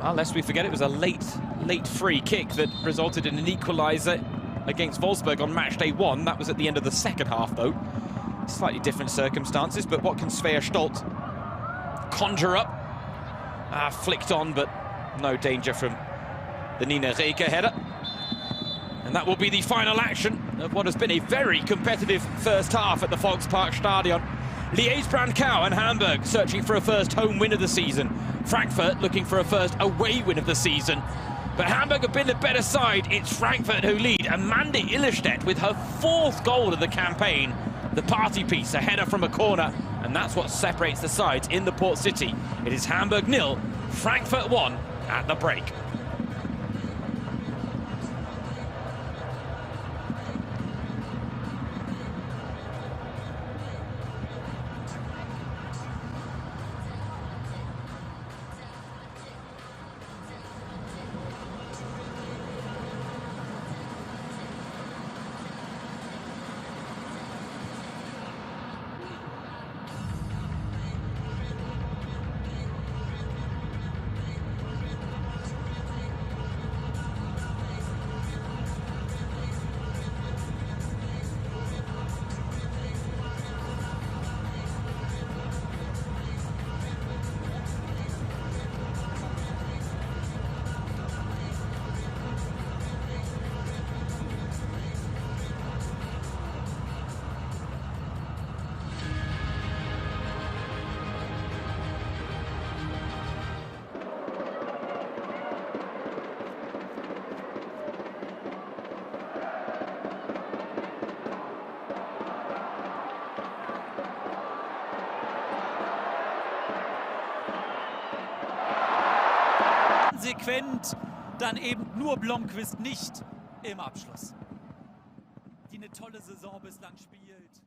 Well, lest we forget, it was a late free kick that resulted in an equaliser against Wolfsburg on match day 1. That was at the end of the second half, though. Slightly different circumstances, but what can Svea Stolt conjure up? Flicked on, but no danger from the Nina Reke header. And that will be the final action of what has been a very competitive first half at the Volksparkstadion. Liège Brandkau and Hamburg searching for a first home win of the season. Frankfurt looking for a first away win of the season. But Hamburg have been the better side. It's Frankfurt who lead. Amanda Illerstedt with her 4th goal of the campaign. The party piece, a header from a corner. And that's what separates the sides in the Port City. It is Hamburg 0, Frankfurt 1 at the break. Konsequent dann eben nur Blomqvist nicht im Abschluss, die eine tolle Saison bislang spielt.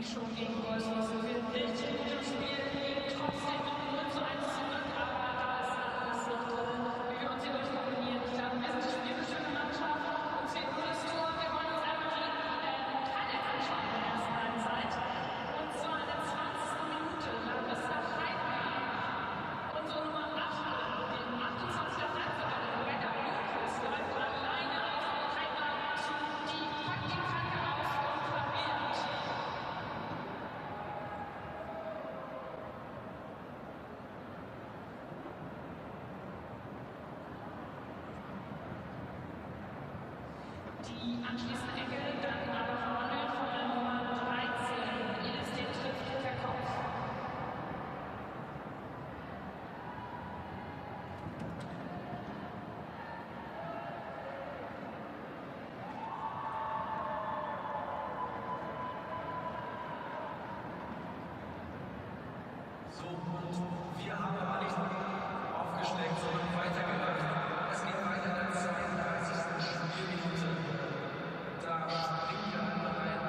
Schon gegen Wolfsburg wird nicht in dem Spiel trotzdem noch 0:1 zu Anschließend Ecke, dann aber verwandelt von der Nummer 13. Ist den trifft Hinterkopf. So, und wir haben aber nicht aufgeschlägt, sondern weitergemacht. Es geht weiter in der 32. Spielminute. Da springen wir einmal rein.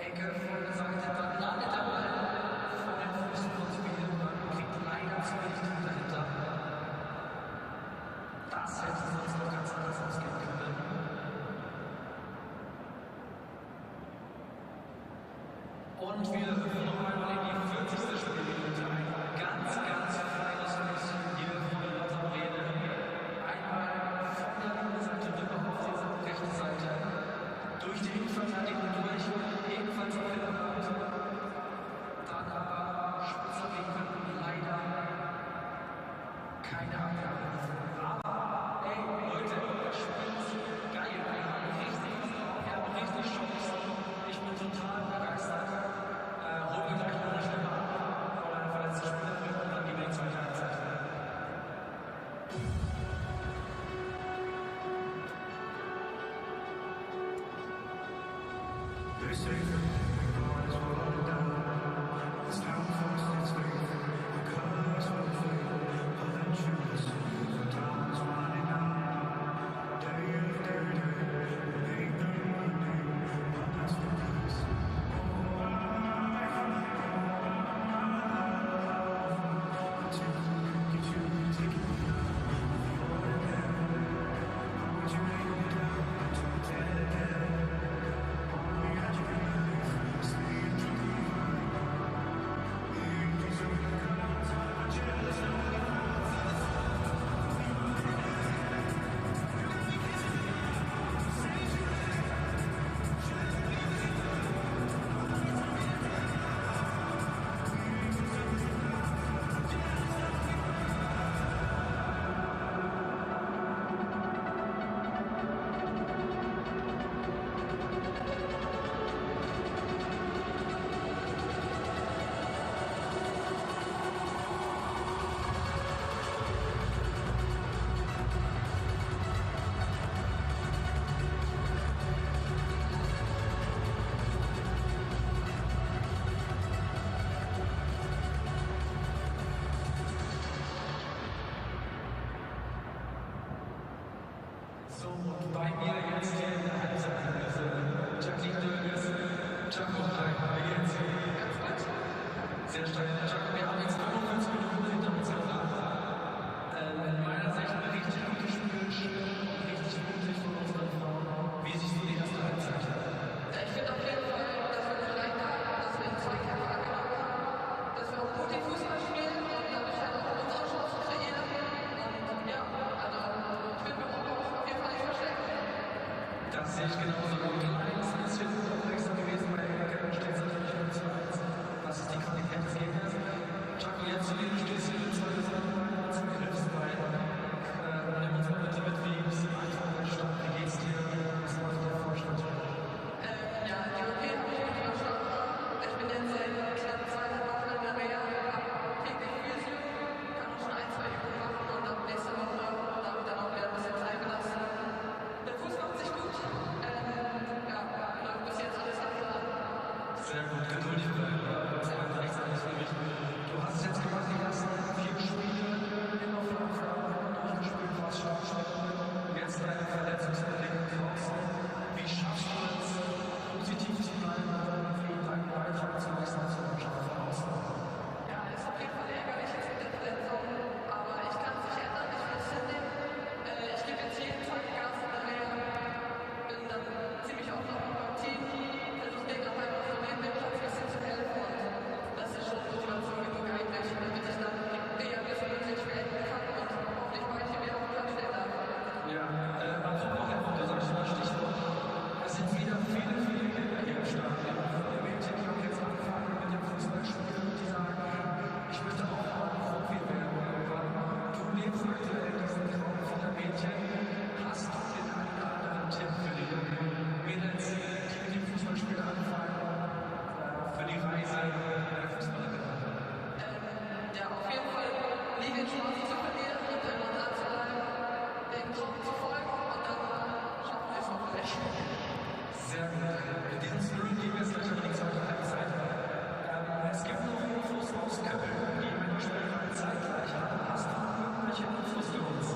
Ecke von der Seite, dann landet der Ball vor den Füßen von Spielmann, kriegt leider zu wenig Druck dahinter. Das hätte sonst noch ganz anders ausgehen können. Und wir rufen noch einmal in die 40. Spielminute ein. Ganz, ganz feines Füßchen hier von der Lotterbrede. Einmal von der linken Seite rüber auf die rechte Seite. Durch die Innenverteidigung durch, ebenfalls auf der Wand. Dann aber spitzer Winkel, leider keine Abwehr. Aber, ey, Leute, das Spiel ist geil. Wir haben richtig Chancen. Ich bin total begeistert. Holen wir gleich noch eine Stimme ab, weil ein verletzter Spieler wird und dann gehen wir in die zweite Halbzeit. So, und bei mir jetzt hier in der Halbzeit Jacqueline Dürges, Jaco rein, jetzt ganz weit. Sehr stark. Jaco, wir haben jetzt 45 Minuten hinter uns gebracht. In meiner Sicht ein richtig gutes Spiel und richtig mutig von unseren Frauen. Wie siehst du die erste Halbzeit? Ich finde auf jeden Fall, dass wir uns leicht haben, dass wir in zwei Kämpfe angenommen haben, dass wir auch gut den Fußball spielen und dadurch halt auch unsere Chancen kreieren. Und ja, also ich finde, wir brauchen auf jeden Fall nicht verstecken. Das sehe ich genauso gut. Allerdings ist es jetzt auch extra gewesen, weil der steht es natürlich 5:1. Was ist die Qualität des Gegners? Es gibt noch Infos aus Köln, die meine Spieler zeitgleich haben. Hast du irgendwelche Infos für uns?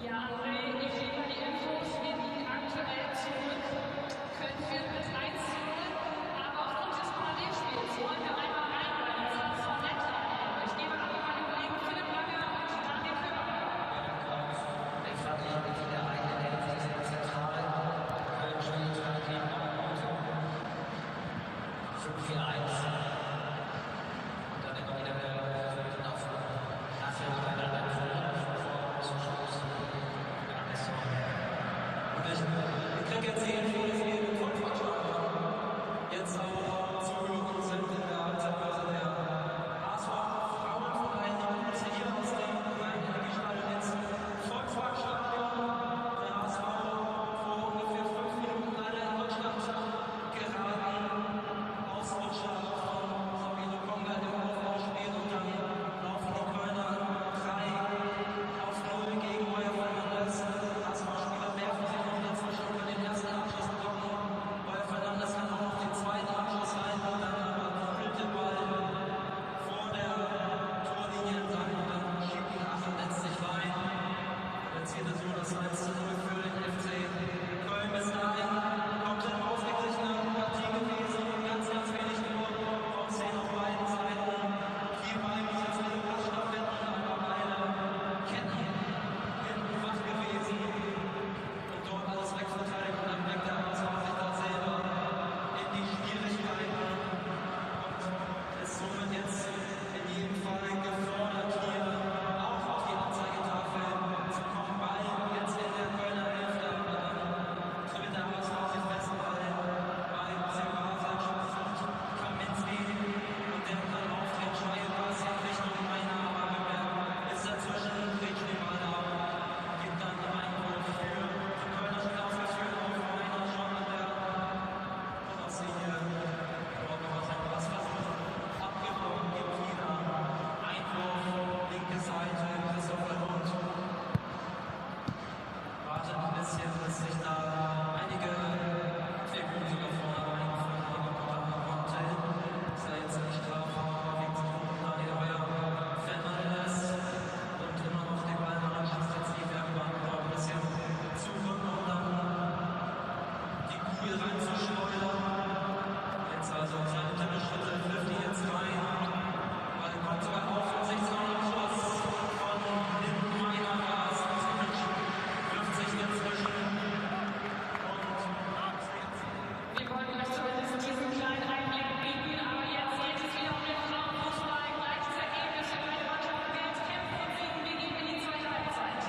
Ja, André, ich liefere die Infos. Wir liegen aktuell zurück. Köln führt mit 1:0, aber aufgrund des Parallelspiels wollen wir einmal reinrennen. Das war nett. Ich gebe an meine Kollegen Philipp Langer und Daniel Köber. Ich fand die eine Hälfte sehr zentral. Köln spielt relativ gut. 5-4-1. Und dann immer wieder der auf nationaler zum Schluss. Und ich kriege jetzt die Info, dass wir den Vollvorschlag haben. Jetzt auch zuhören sind in der Halbzeitpause der HSV Frauenverein hier aus dem Rhein-Energiestadion jetzt Vollvorschlag. Der HSV vor ungefähr 5 Minuten leider in Rückstand geraten. Ausrutscher von Sabine Konga im Aufbauspiel und dann laufen die Kölner 3-0 gegen Heuer Fernandes. HSV-Spieler werfen sich noch dazwischen für den ersten Abschluss bekommen. Heuer Fernandes kann auch noch den zweiten Abschluss rein und dann aber füllt der Ball vor der Torlinie entlang und dann schiebt ihn Aachen letztlich rein. Jetzt geht es so das 1:0 für den FC Köln. Bis dahin komplett ausgeglichene Partie gewesen und ganz wenig nur vom 10 auf beiden Seiten. Hier bei uns jetzt eine Passstaffetten, aber beide Ketten hinten wach gewesen und dort alles wegverteidigt und dann bringt der HSV sich da selber in die Schwierigkeiten und ist somit jetzt in jedem Fall gefordert, hier auch auf die Anzeigetafel zu kommen. Ball jetzt in der Kölner Hälfte, aber dann tritt der HSV sich besser bei Silvasic und Kaminski und der dann auf den Schweigpass in Richtung Einnahme, aber ist dazwischen, kriegt den Ball ab, gibt dann einen Einwurf für die Kölner Spieler ausgeführt, auf Meiner schon an der Auslinie, dort noch was ein Passversuch abgebrochen, gibt wieder Einwurf, linke Seite, Christopher Lund wartet ein bisschen, bis sich da einige Entwicklungen sogar vorne reingeführt haben, aber Hotel ist ja jetzt nicht drauf, wegen sich unten an die Heuer Fernandes und immer noch den Ball nach jetzt die Werkbank noch ein bisschen zurück, um dann die Kugel reinzuschleudern. Jetzt also kleine Tippelschritte, wirft die jetzt rein, Ball kommt sogar auf den 16er-Abschluss von Lindenmeiner, wirft sich dazwischen und Wir wollten euch zumindest diesen kleinen Einblick bieten, aber jetzt geht es wieder um den Frauenfußball. Gleiches Ergebnis für beide Mannschaften gilt. Kämpfen und siegen. Wir gehen in die zweite Halbzeit.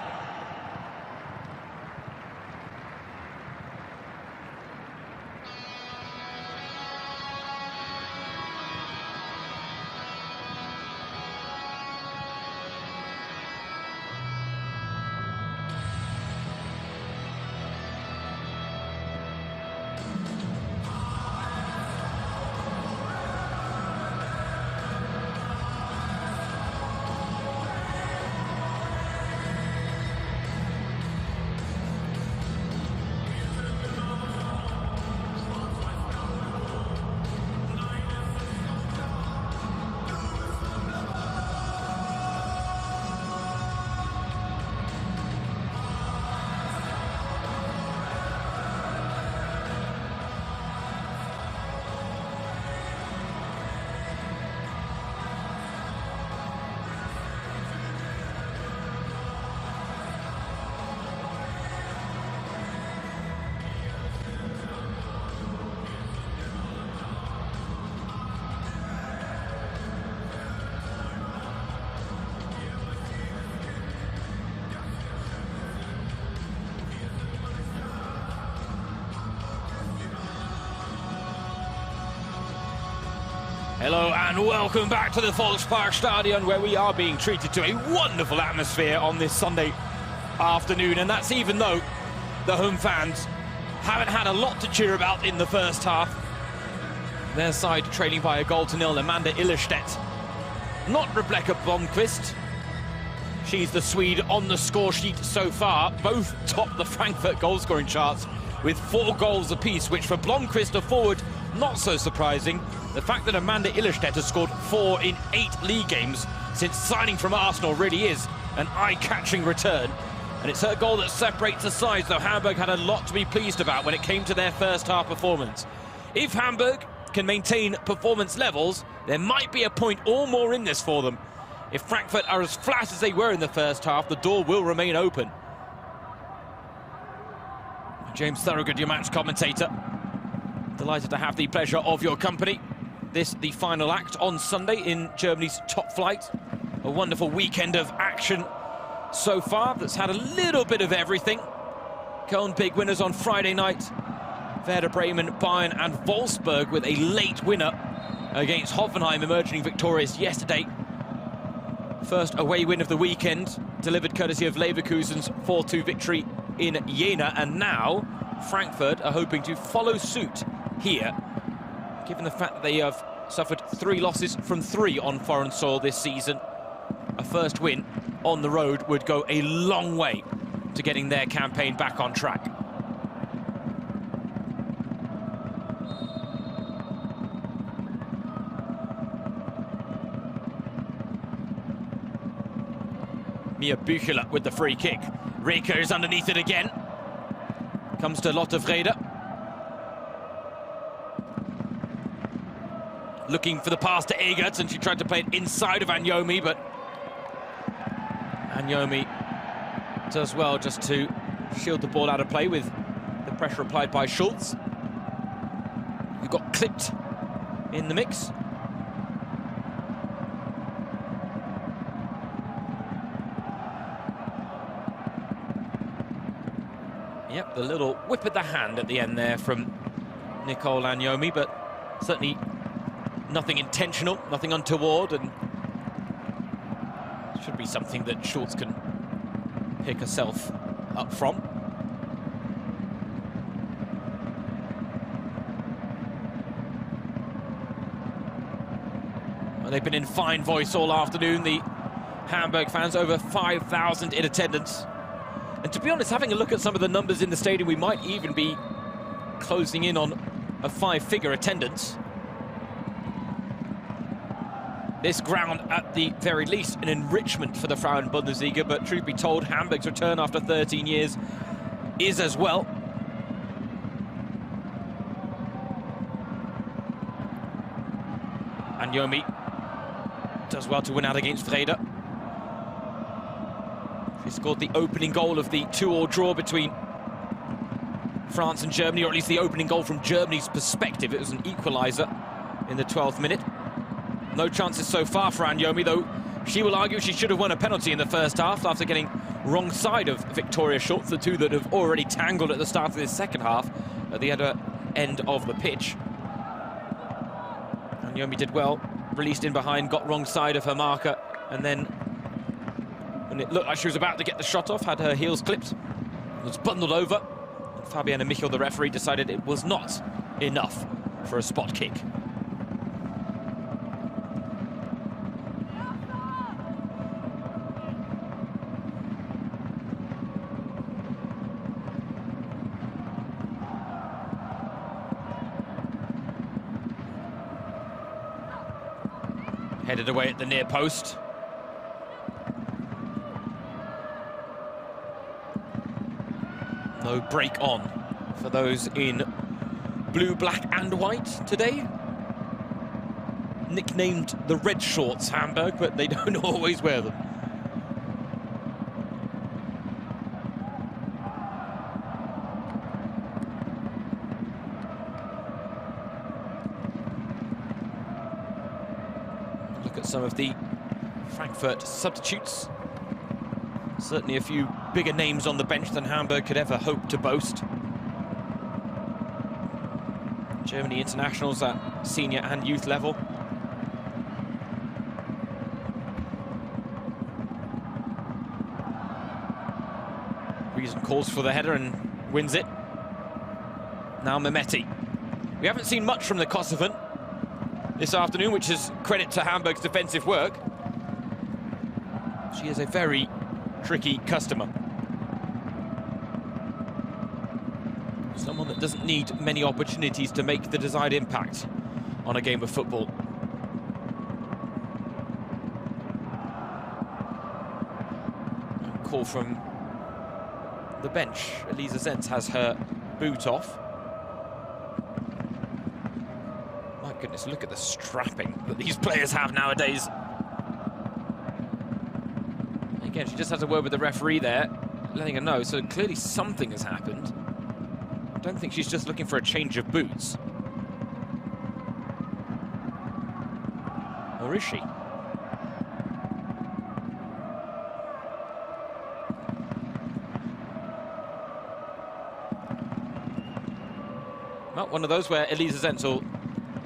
Hello and welcome back to the Volkspark Stadion, where we are being treated to a wonderful atmosphere on this Sunday afternoon, and that's even though the home fans haven't had a lot to cheer about in the first half. Their side trailing by a 1-0, Amanda Illerstedt. Not Rebecca Blomqvist. She's the Swede on the score sheet so far. Both top the Frankfurt goal-scoring charts with 4 goals apiece, which for Blomqvist, a forward, not so surprising. The fact that Amanda Illerstedt has scored 4 in 8 league games since signing from Arsenal really is an eye-catching return. And it's her goal that separates the sides, though Hamburg had a lot to be pleased about when it came to their first half performance. If Hamburg can maintain performance levels, there might be a point or more in this for them. If Frankfurt are as flat as they were in the first half, the door will remain open. James Thorogood, your match commentator. Delighted to have the pleasure of your company. This, the final act on Sunday in Germany's top flight. A wonderful weekend of action so far that's had a little bit of everything. Köln big winners on Friday night. Werder Bremen, Bayern and Wolfsburg with a late winner against Hoffenheim, emerging victorious yesterday. First away win of the weekend, delivered courtesy of Leverkusen's 4-2 victory in Jena, and now Frankfurt are hoping to follow suit here, given the fact that they have suffered 3 losses from 3 on foreign soil this season. A first win on the road would go a long way to getting their campaign back on track. Mia Bücheler with the free kick. Reker is underneath it again. Comes to Lotte Vrede. Looking for the pass to Egerts, and she tried to play it inside of Anyomi, but Anyomi does well just to shield the ball out of play with the pressure applied by Schultz, who got clipped in the mix. Yep, the little whip of the hand at the end there from Nicole Anyomi, but certainly nothing intentional, nothing untoward, and should be something that Schultz can pick herself up from. Well, they've been in fine voice all afternoon, the Hamburg fans, over 5,000 in attendance. And to be honest, having a look at some of the numbers in the stadium, we might even be closing in on a 5-figure attendance. This ground, at the very least, an enrichment for the Frauen-Bundesliga, but truth be told, Hamburg's return after 13 years is as well. Anyomi does well to win out against Vrede. She scored the opening goal of the 2-2 draw between France and Germany, or at least the opening goal from Germany's perspective. It was an equaliser in the 12th minute. No chances so far for Anyomi, though she will argue she should have won a penalty in the first half after getting wrong side of Victoria Schultz, the two that have already tangled at the start of this second half at the other end of the pitch. Anyomi did well, released in behind, got wrong side of her marker, and then when it looked like she was about to get the shot off, had her heels clipped, was bundled over, and Fabiana Michel, the referee, decided it was not enough for a spot kick. Headed away at the near post. No break on for those in blue, black and white today. Nicknamed the Red Shorts, Hamburg, but they don't always wear them. Look at some of the Frankfurt substitutes. Certainly a few bigger names on the bench than Hamburg could ever hope to boast. Germany internationals at senior and youth level. Reason calls for the header and wins it. Now Mehmeti. We haven't seen much from the Kosovan this afternoon, which is credit to Hamburg's defensive work. She is a very tricky customer. Someone doesn't need many opportunities to make the desired impact on a game of football. Call from the bench. Elisa Zenz has her boot off. My goodness, look at the strapping that these players have nowadays. Again, she just has a word with the referee there, letting her know, so clearly something has happened. I don't think she's just looking for a change of boots. Or is she? Well, one of those where Elisa Zenz will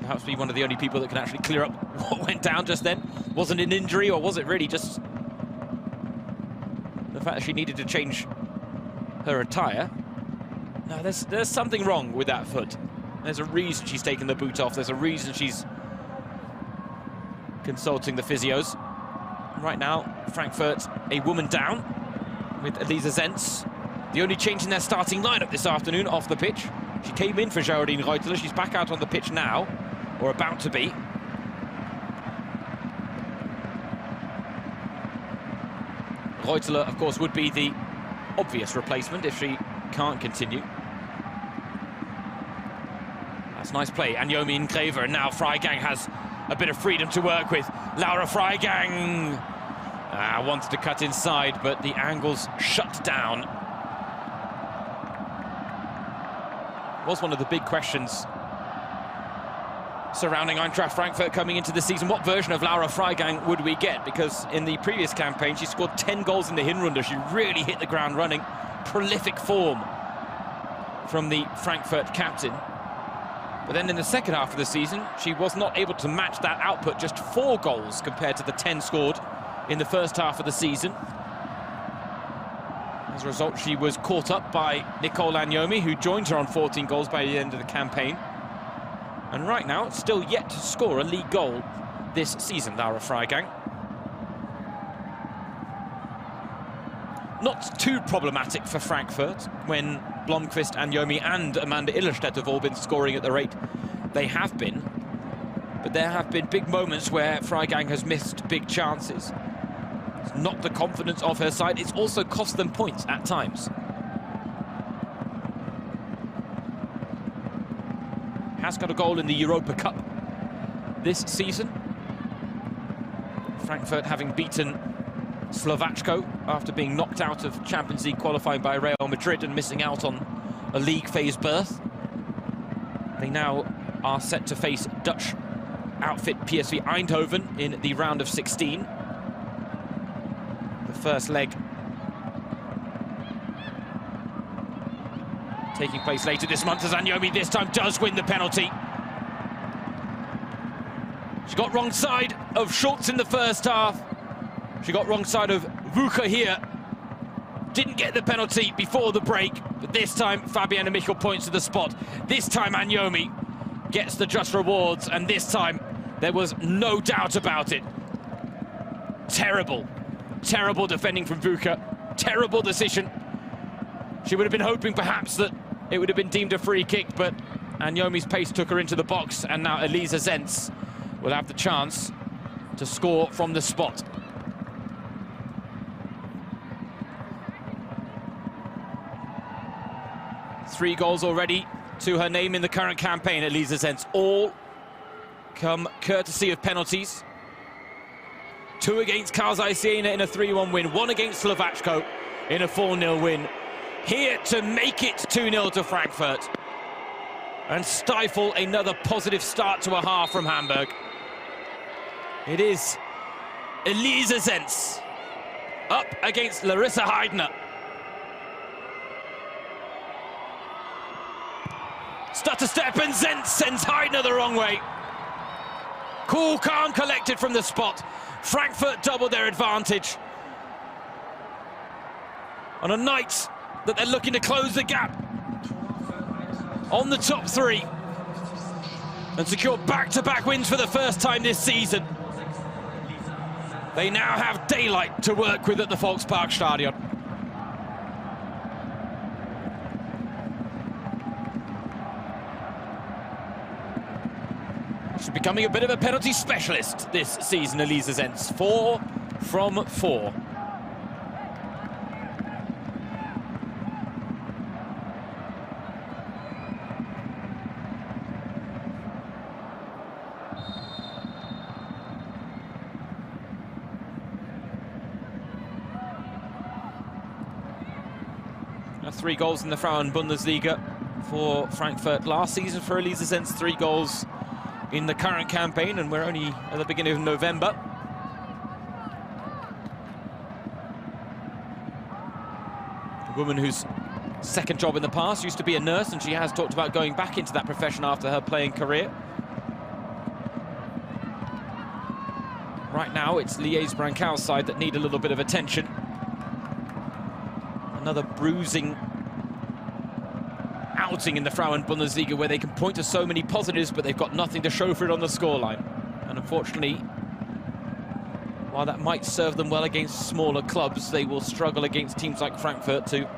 perhaps be one of the only people that can actually clear up what went down just then. Wasn't an injury, or was it really just the fact that she needed to change her attire? No, there's something wrong with that foot. There's a reason she's taken the boot off. There's a reason she's consulting the physios. Right now, Frankfurt a woman down with Elisa Zenz. The only change in their starting lineup this afternoon off the pitch. She came in for Geraldine Reuteler. She's back out on the pitch now, or about to be. Reuteler, of course, would be the obvious replacement if she can't continue. That's nice play. And Yomi Ingrever, and now Freigang has a bit of freedom to work with. Laura Freigang wanted to cut inside, but the angle's shut down. Was one of the big questions surrounding Eintracht Frankfurt coming into the season. What version of Laura Freigang would we get? Because in the previous campaign, she scored 10 goals in the Hinrunde. She really hit the ground running. Prolific form from the Frankfurt captain. But then in the second half of the season, she was not able to match that output. Just 4 goals compared to the 10 scored in the first half of the season. As a result, she was caught up by Nicole Agnomi, who joined her on 14 goals by the end of the campaign. And right now, still yet to score a league goal this season, Laura Freigang. Not too problematic for Frankfurt when Blomqvist, Agnomi and Amanda Illerstedt have all been scoring at the rate they have been. But there have been big moments where Freigang has missed big chances. It's knocked the confidence of her side. It's also cost them points at times. Has got a goal in the Europa Cup this season. Frankfurt having beaten Slovačko after being knocked out of Champions League qualifying by Real Madrid and missing out on a league phase berth. They now are set to face Dutch outfit PSV Eindhoven in the round of 16. The first leg taking place later this month as Agnomi this time does win the penalty. She got wrong side of Schultz in the first half. She got wrong side of Wucher here. Didn't get the penalty before the break, but this time Fabiana Michel points to the spot. This time Agnomi gets the just rewards, and this time there was no doubt about it. Terrible, terrible defending from Wucher. Terrible decision. She would have been hoping perhaps that it would have been deemed a free kick, but Agnomi's pace took her into the box, and now Elisa Zenz will have the chance to score from the spot. Three goals already to her name in the current campaign, Elisa Zenz. All come courtesy of penalties. 2 against Karzai Siena in a 3-1 win, 1 against Slovačko in a 4-0 win. Here to make it 2-0 to Frankfurt and stifle another positive start to a half from Hamburg. It is Elisa Zenz up against Larissa Heidner. Stutter step, and Zenz sends Heidner the wrong way. Cool, calm, collected from the spot. Frankfurt doubled their advantage on a night that they're looking to close the gap on the top 3 and secure back-to-back wins for the first time this season. They now have daylight to work with at the Volksparkstadion. becoming a bit of a penalty specialist this season, Elisa Zenz. 4 from 4. Now 3 goals in the Frauen-Bundesliga for Frankfurt last season for Elisa Zenz, 3 goals in the current campaign, and we're only at the beginning of November. A woman whose second job in the past used to be a nurse, and she has talked about going back into that profession after her playing career. Right now, it's Liège Brancal's side that need a little bit of attention. Another bruising outing in the Frauen-Bundesliga where they can point to so many positives, but they've got nothing to show for it on the scoreline. And unfortunately, while that might serve them well against smaller clubs, they will struggle against teams like Frankfurt to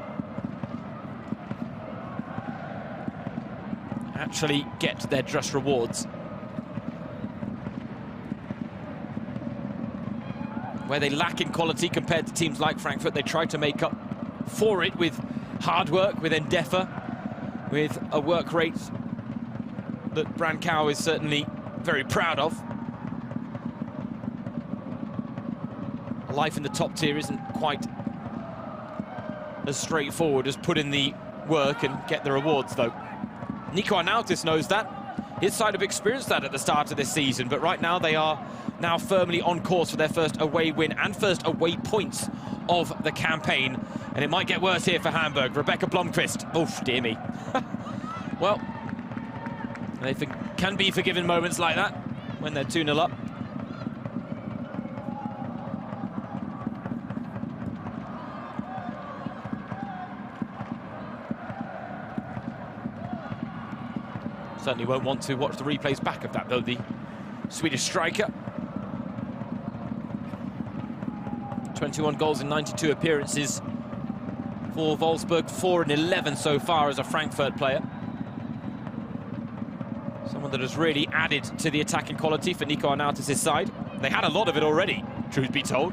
actually get their just rewards. Where they lack in quality compared to teams like Frankfurt, they try to make up for it with hard work, with endeavour, with a work rate that Brancal is certainly very proud of. Life in the top tier isn't quite as straightforward as put in the work and get the rewards, though. Nico Arnautis knows that. His side have experienced that at the start of this season, but right now they are now firmly on course for their first away win and first away points of the campaign. And it might get worse here for Hamburg. Rebecca Blomqvist. Oof, dear me. Well, they can be forgiven moments like that when they're 2-0 up. Certainly won't want to watch the replays back of that, though, the Swedish striker. 21 goals in 92 appearances for Wolfsburg, 4 in 11 so far as a Frankfurt player. Someone that has really added to the attacking quality for Nico Arnautis' side. They had a lot of it already, truth be told.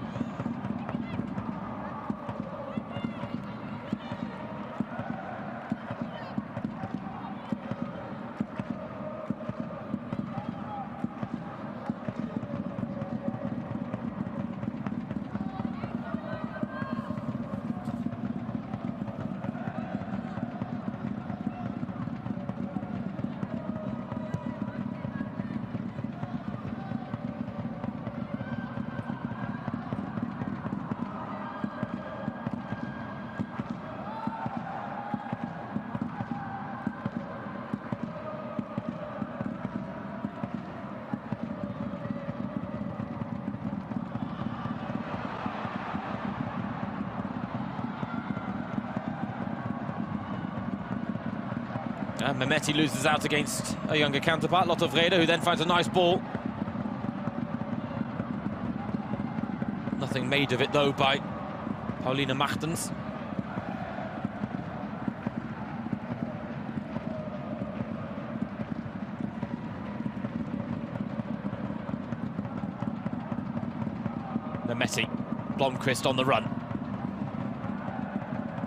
And Mehmeti loses out against a younger counterpart, Lotte Vrede, who then finds a nice ball. Nothing made of it, though, by Pauline Machtens. Mehmeti, Blomqvist on the run.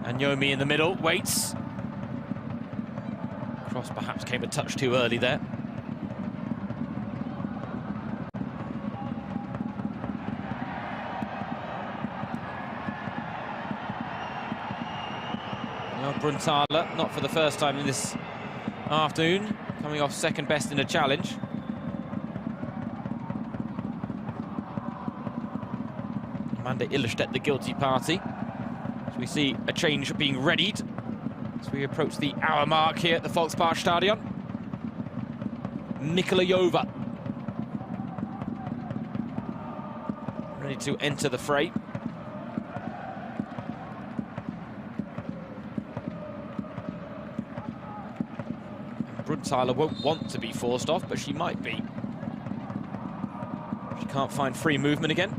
And Yomi in the middle, waits. Cross perhaps came a touch too early there. Bruntaler, not for the first time in this afternoon, coming off second best in a challenge. Amanda Illerstedt, the guilty party. So we see a change being readied as we approach the hour mark here at the Volksparkstadion. Mikolayova ready to enter the fray. Bruntaler won't want to be forced off, but she might be. She can't find free movement again.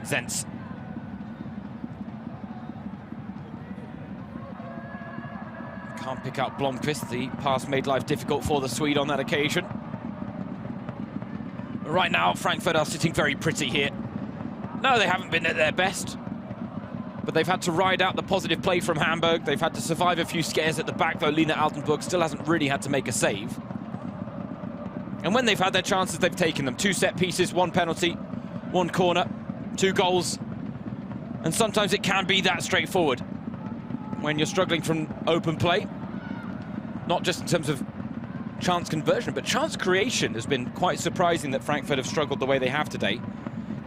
Zenz. Can't pick out Blomqvist. The pass made life difficult for the Swede on that occasion. Right now, Frankfurt are sitting very pretty here. No, they haven't been at their best, but they've had to ride out the positive play from Hamburg. They've had to survive a few scares at the back, though Lina Altenburg still hasn't really had to make a save. And when they've had their chances, they've taken them. 2 set pieces, 1 penalty, 1 corner, 2 goals. And sometimes it can be that straightforward when you're struggling from open play. Not just in terms of chance conversion, but chance creation has been quite surprising that Frankfurt have struggled the way they have today.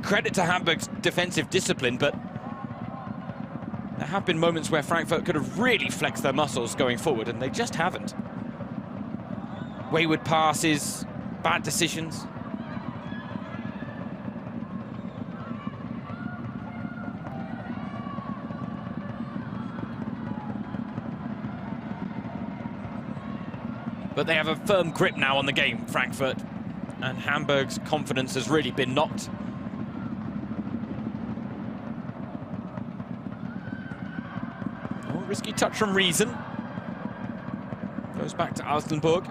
Credit to Hamburg's defensive discipline, but there have been moments where Frankfurt could have really flexed their muscles going forward, and they just haven't. Wayward passes, bad decisions. But they have a firm grip now on the game, Frankfurt, and Hamburg's confidence has really been knocked. Risky touch from Riesen. Goes back to Altenburg.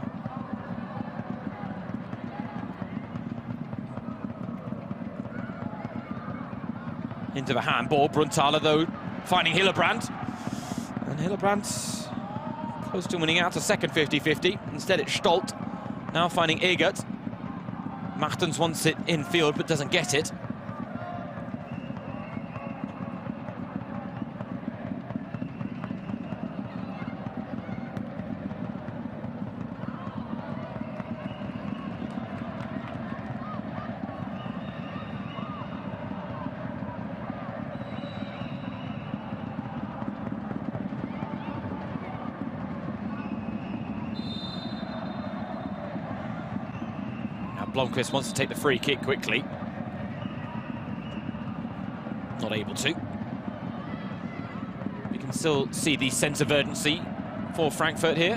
Into the handball. Bruntaler, though, finding Hillebrand. And Hillebrand close to winning out a second 50-50. Instead, it's Stolt. Now finding Egert. Martens wants it in field, but doesn't get it. Blomqvist wants to take the free kick quickly. Not able to. You can still see the sense of urgency for Frankfurt here.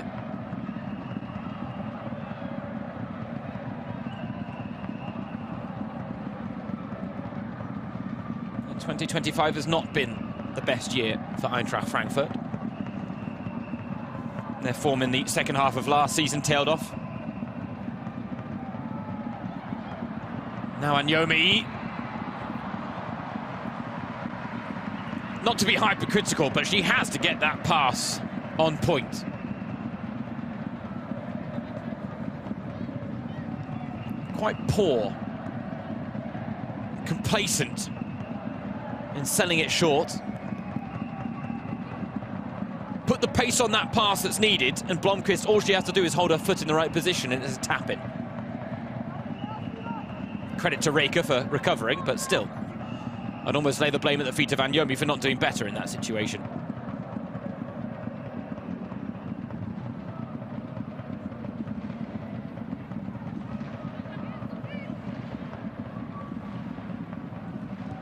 And 2025 has not been the best year for Eintracht Frankfurt. Their form in the second half of last season tailed off. Now Anyomi. Not to be hypercritical, but she has to get that pass on point. Quite poor. Complacent in selling it short. Put the pace on that pass that's needed, and Blomqvist, all she has to do is hold her foot in the right position and it's a tap-in. Credit to Reker for recovering, but still, I'd almost lay the blame at the feet of Anyomi for not doing better in that situation.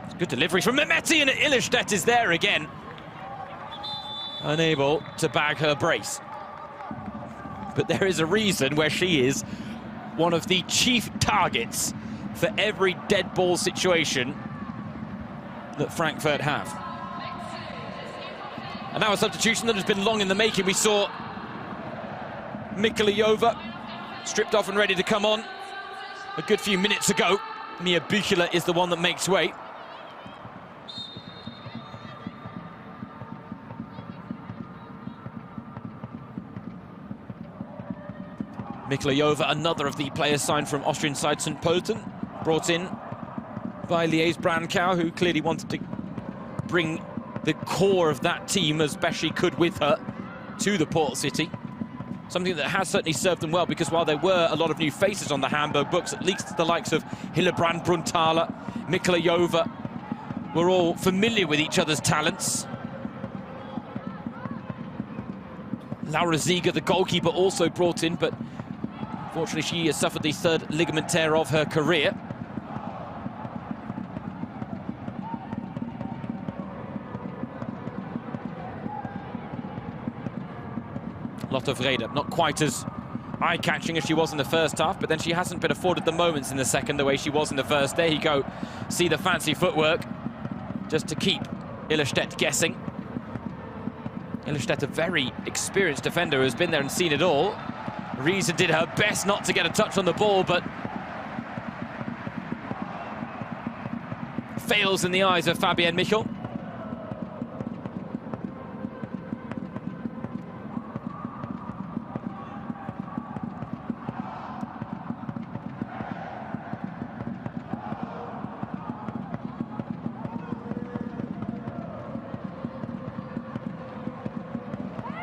It's good delivery from Mehmeti, and Illerstedt is there again. Unable to bag her brace. But there is a reason where she is one of the chief targets for every dead ball situation that Frankfurt have. And now a substitution that has been long in the making. We saw Mikulayova stripped off and ready to come on a good few minutes ago. Mia Büchler is the one that makes way. Mikulayova, another of the players signed from Austrian side St. Pölten, brought in by Liège Brankow, who clearly wanted to bring the core of that team as best she could with her to the Port City. Something that has certainly served them well, because while there were a lot of new faces on the Hamburg books, at least the likes of Hillebrand, Bruntaler, Mikulayova were all familiar with each other's talents. Laura Ziege, the goalkeeper, also brought in, but unfortunately she has suffered the 3rd ligament tear of her career. Lotte Vrede, not quite as eye-catching as she was in the first half, but then she hasn't been afforded the moments in the second the way she was in the first. There you go, see the fancy footwork. just to keep Illerstedt guessing. Illerstedt, a very experienced defender who's been there and seen it all. Riese did her best not to get a touch on the ball, but fails in the eyes of Fabienne Michel.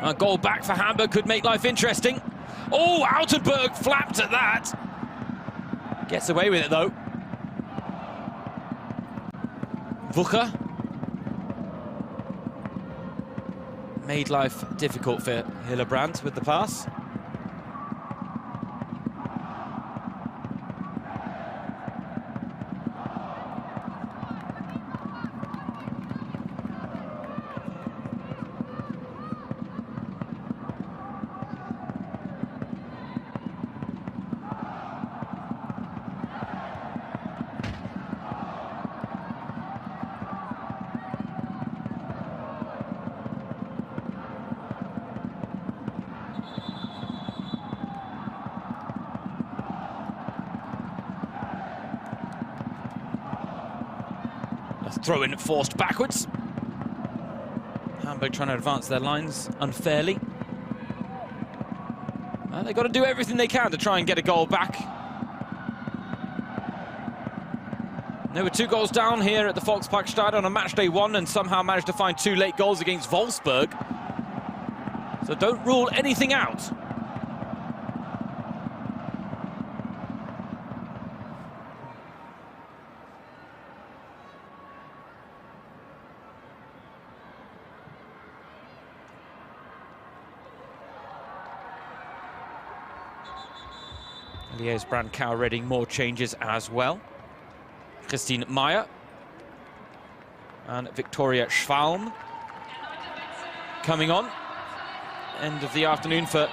A goal back for Hamburg could make life interesting. Oh, Altenberg flapped at that. Gets away with it, though. Wucher made life difficult for Hillebrand with the pass. Throw in forced backwards. Hamburg trying to advance their lines unfairly. They've got to do everything they can to try and get a goal back. There were 2 goals down here at the Volksparkstadion on match day 1 and somehow managed to find 2 late goals against Wolfsburg. So don't rule anything out. Liège Brandkau Reading more changes as well. Christine Meyer and Victoria Schwalm coming on. End of the afternoon for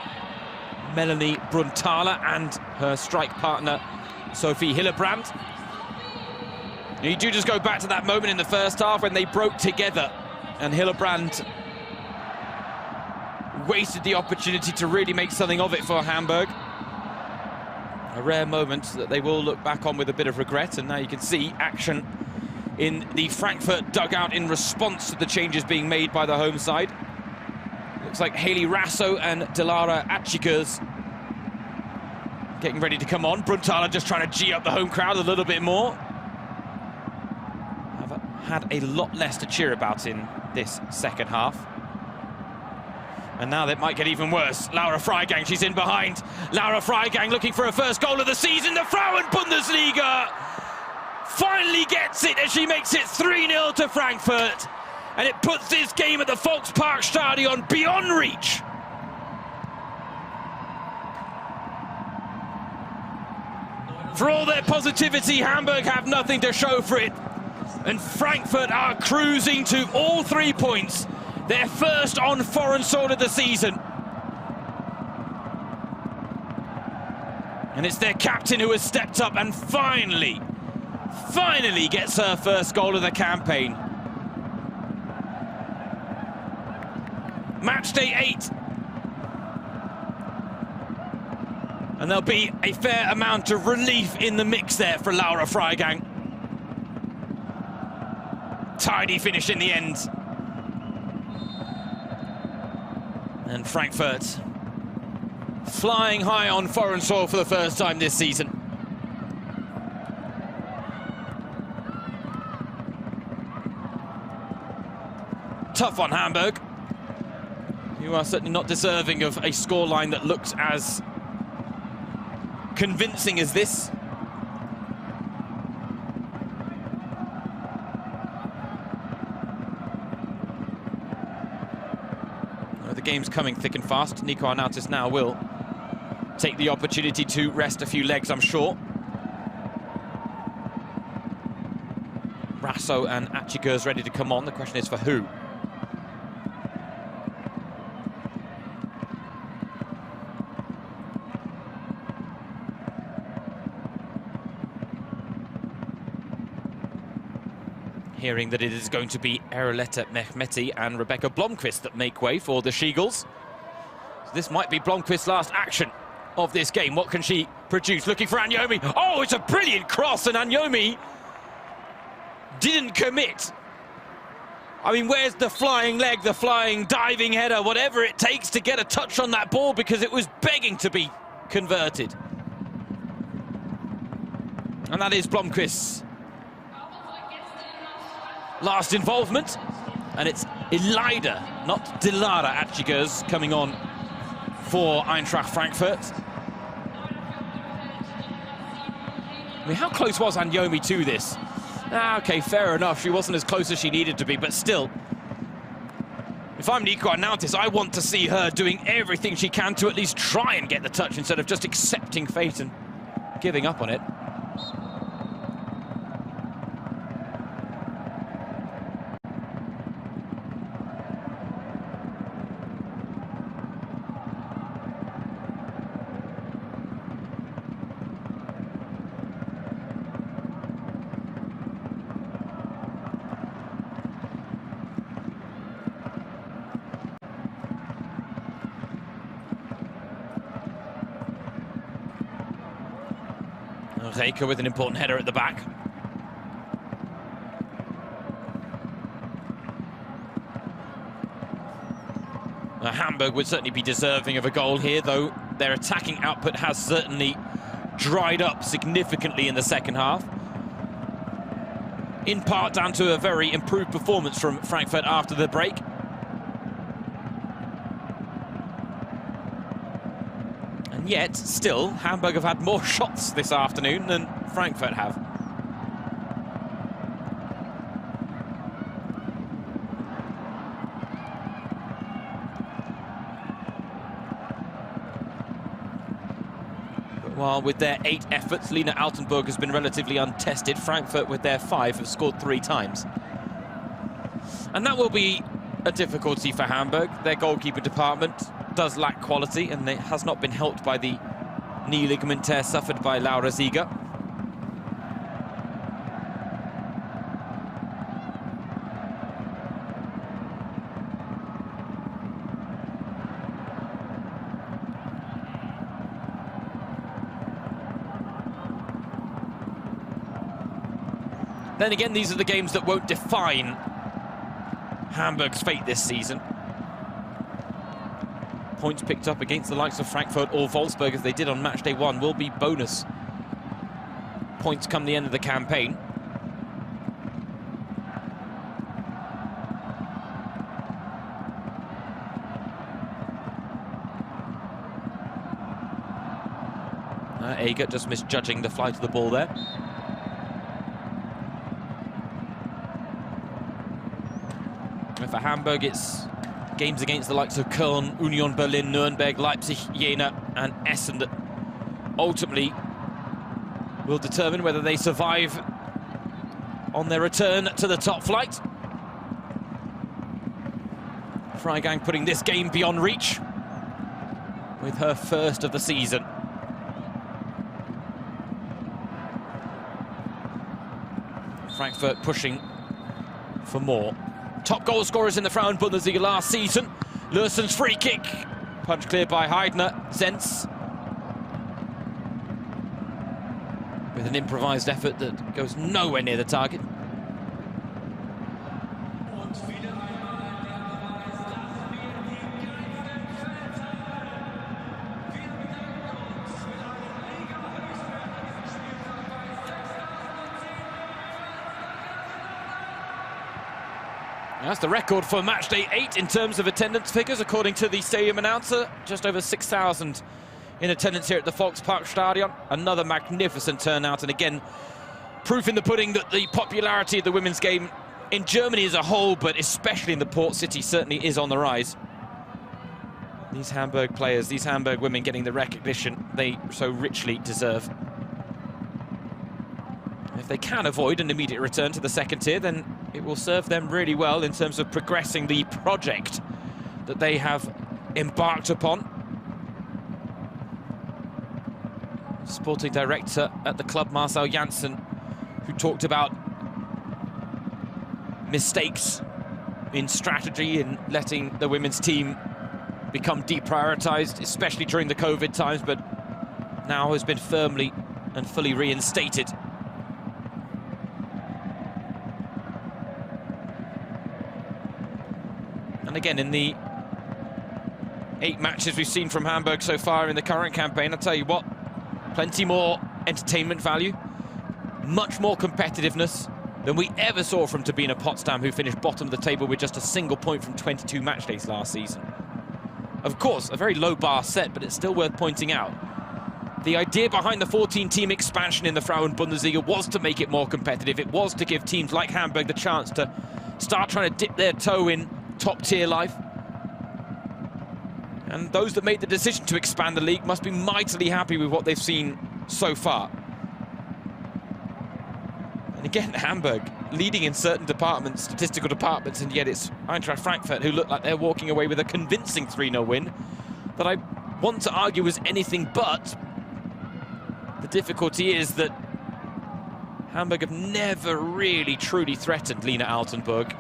Melanie Brunthaler and her strike partner Sophie Hillebrand. You do just go back to that moment in the first half when they broke together and Hillebrand wasted the opportunity to really make something of it for Hamburg. A rare moment that they will look back on with a bit of regret, and now you can see action in the Frankfurt dugout in response to the changes being made by the home side. Looks like Haley Rasso and Dilara Atchikers getting ready to come on. Brunthaler just trying to G up the home crowd a little bit more. Have had a lot less to cheer about in this second half. And now that might get even worse. Laura Freigang, she's in behind. Laura Freigang looking for her first goal of the season. The Frauen-Bundesliga finally gets it as she makes it 3-0 to Frankfurt. And it puts this game at the Volksparkstadion beyond reach. For all their positivity, Hamburg have nothing to show for it. And Frankfurt are cruising to all 3 points. Their first on foreign soil of the season. And it's their captain who has stepped up and finally gets her first goal of the campaign. Match day 8. And there'll be a fair amount of relief in the mix there for Laura Freigang. Tidy finish in the end. And Frankfurt flying high on foreign soil for the first time this season. Tough on Hamburg, who are certainly not deserving of a scoreline that looks as convincing as this. The game's coming thick and fast. Nico Arnautis now will take the opportunity to rest a few legs, I'm sure. Rasso and Atchikers ready to come on. The question is for who? hearing that it is going to be Ereletta Mehmeti and Rebecca Blomqvist that make way for the She-Eagles. So this might be Blomqvist's last action of this game. What can she produce? Looking for Anyomi. Oh, it's a brilliant cross, and Anyomi didn't commit. I mean, where's the flying leg, the flying diving header, whatever it takes to get a touch on that ball, because it was begging to be converted. And that is Blomqvist's last involvement. And it's Elida, not Dilara Atchigers, coming on for Eintracht Frankfurt. I mean, how close was Anyomi to this? Okay, fair enough. She wasn't as close as she needed to be, but still. If I'm Nico Arnautis, I want to see her doing everything she can to at least try and get the touch instead of just accepting fate and giving up on it. Reker with an important header at the back. Hamburg would certainly be deserving of a goal here, though their attacking output has certainly dried up significantly in the second half. In part down to a very improved performance from Frankfurt after the break. And yet, still, Hamburg have had more shots this afternoon than Frankfurt have. But while with their 8 efforts, Lena Altenburg has been relatively untested. Frankfurt, with their 5, have scored 3 times. And that will be a difficulty for Hamburg. Their goalkeeper department does lack quality, and it has not been helped by the knee ligament tear suffered by Laura Ziga. Then again, these are the games that won't define Hamburg's fate this season. Points picked up against the likes of Frankfurt or Wolfsburg, as they did on Matchday 1, will be bonus points come the end of the campaign. Eger just misjudging the flight of the ball there. And for Hamburg, it's games against the likes of Köln, Union Berlin, Nuremberg, Leipzig, Jena and Essen that ultimately will determine whether they survive on their return to the top flight. Freigang putting this game beyond reach with her first of the season. Frankfurt pushing for more. Top goal scorers in the Frauen-Bundesliga last season. Lursen's free kick. Punch cleared by Heidner. Zenz with an improvised effort that goes nowhere near the target. That's the record for Matchday 8 in terms of attendance figures, according to the stadium announcer. Just over 6,000 in attendance here at the Volksparkstadion. Another magnificent turnout, and again, proof in the pudding that the popularity of the women's game in Germany as a whole, but especially in the port city, certainly is on the rise. These Hamburg players, these Hamburg women getting the recognition they so richly deserve. If they can avoid an immediate return to the second tier, then it will serve them really well in terms of progressing the project that they have embarked upon. Sporting director at the club, Marcel Janssen, who talked about mistakes in strategy in letting the women's team become deprioritized, especially during the COVID times, but now has been firmly and fully reinstated. And again, in the 8 matches we've seen from Hamburg so far in the current campaign, I'll tell you what, plenty more entertainment value, much more competitiveness than we ever saw from Turbine Potsdam, who finished bottom of the table with just a single point from 22 match days last season. Of course, a very low bar set, but it's still worth pointing out. The idea behind the 14-team expansion in the Frauen-Bundesliga was to make it more competitive. It was to give teams like Hamburg the chance to start trying to dip their toe in top-tier life. And those that made the decision to expand the league must be mightily happy with what they've seen so far. And again, Hamburg leading in certain departments, statistical departments, and yet it's Eintracht Frankfurt who look like they're walking away with a convincing 3-0 win that I want to argue was anything but. The difficulty is that Hamburg have never really truly threatened Lena Altenburg.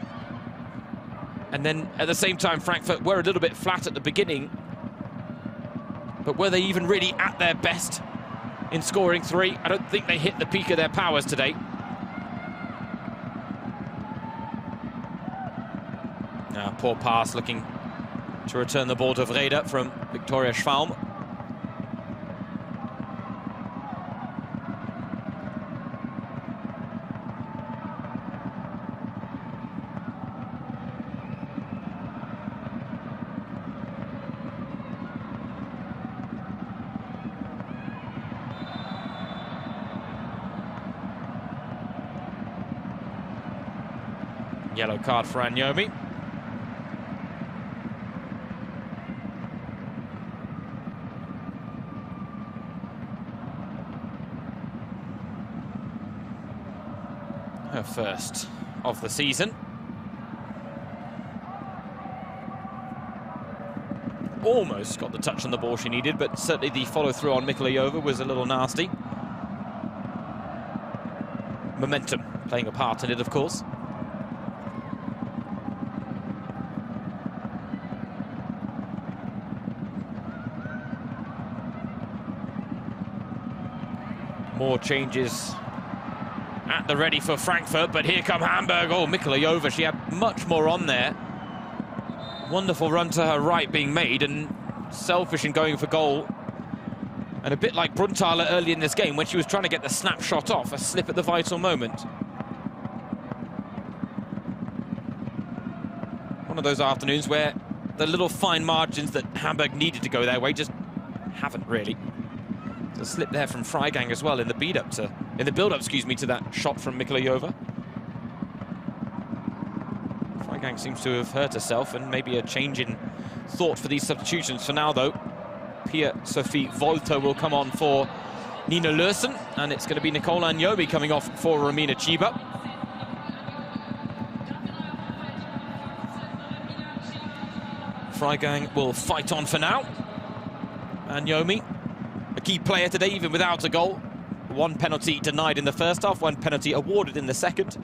And then at the same time, Frankfurt were a little bit flat at the beginning. But were they even really at their best in scoring 3? I don't think they hit the peak of their powers today. Now, poor pass, looking to return the ball to Vrede from Victoria Schwalm. Yellow card for Anyomi. Her first of the season. Almost got the touch on the ball she needed, but certainly the follow-through on Mikolayova was a little nasty. Momentum playing a part in it, of course. More changes at the ready for Frankfurt, but here come Hamburg. Oh, Mikolayova, she had much more on there. Wonderful run to her right being made, and selfish in going for goal. And a bit like Brunnthaler early in this game when she was trying to get the snapshot off, a slip at the vital moment. One of those afternoons where the little fine margins that Hamburg needed to go their way just haven't really. A slip there from Freigang as well in the build-up, excuse me, to that shot from Mikolayova. Freigang seems to have hurt herself, and maybe a change in thought for these substitutions. For now, though, Pia-Sophie Volter will come on for Nina Lursen, and it's going to be Nicole Anyomi coming off for Romina Chiba. Freigang will fight on for now. Anyomi, a key player today, even without a goal. 1 penalty denied in the first half, 1 penalty awarded in the second.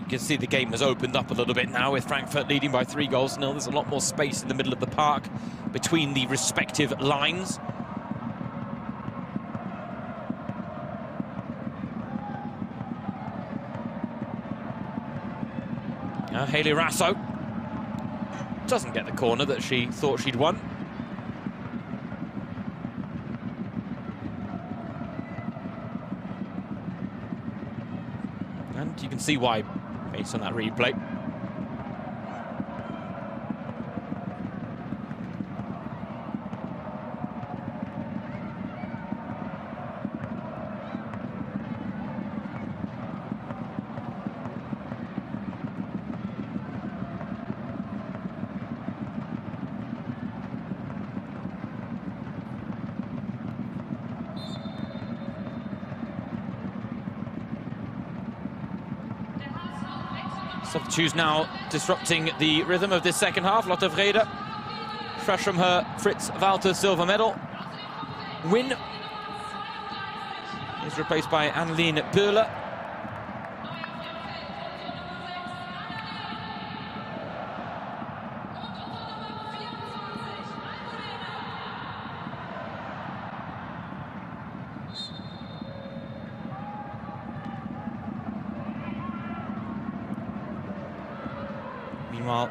You can see the game has opened up a little bit now with Frankfurt leading by 3-0. There's a lot more space in the middle of the park between the respective lines. Now Haley Rasso doesn't get the corner that she thought she'd won. And you can see why based on that replay. Substitutes now disrupting the rhythm of this second half. Lotte Vrede, fresh from her Fritz Walter silver medal win, is replaced by Annelien Böhler. Meanwhile,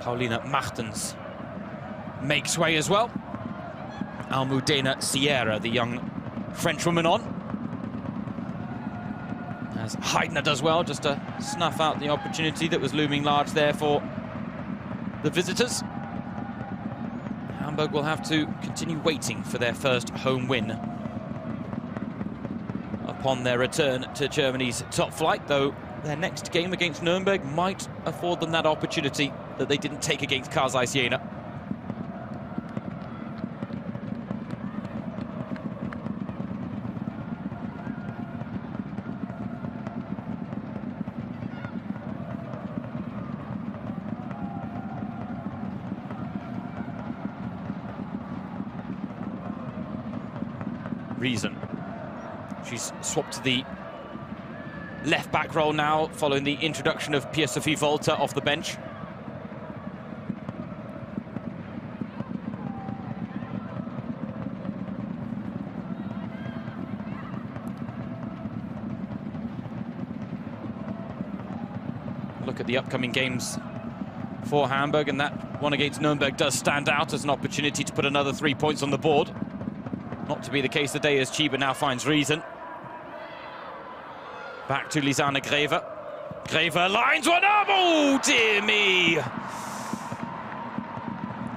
Paulina Martens makes way as well. Almudena Sierra, the young Frenchwoman, on. As Heidner does well, just to snuff out the opportunity that was looming large there for the visitors. Hamburg will have to continue waiting for their first home win upon their return to Germany's top flight, though their next game against Nuremberg might afford them that opportunity that they didn't take against Karl Zeiss Jena. Reason. She's swapped to the left-back role now, following the introduction of Pia-Sophie Volter off the bench. Look at the upcoming games for Hamburg, and that one against Nuremberg does stand out as an opportunity to put another 3 points on the board. Not to be the case today, as Chiba now finds Reason. Back to Lisanne Greve. Greve lines one up. Oh, dear me.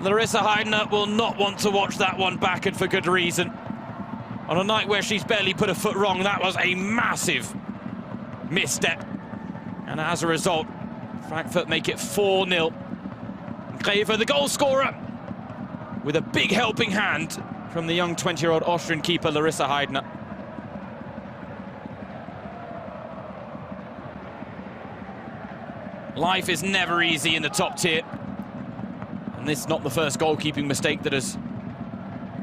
Larissa Heidner will not want to watch that one back, and for good reason. On a night where she's barely put a foot wrong, that was a massive misstep. And as a result, Frankfurt make it 4-0. Greve, the goal scorer, with a big helping hand from the young 20-year-old Austrian keeper Larissa Heidner. Life is never easy in the top tier, and this is not the first goalkeeping mistake that has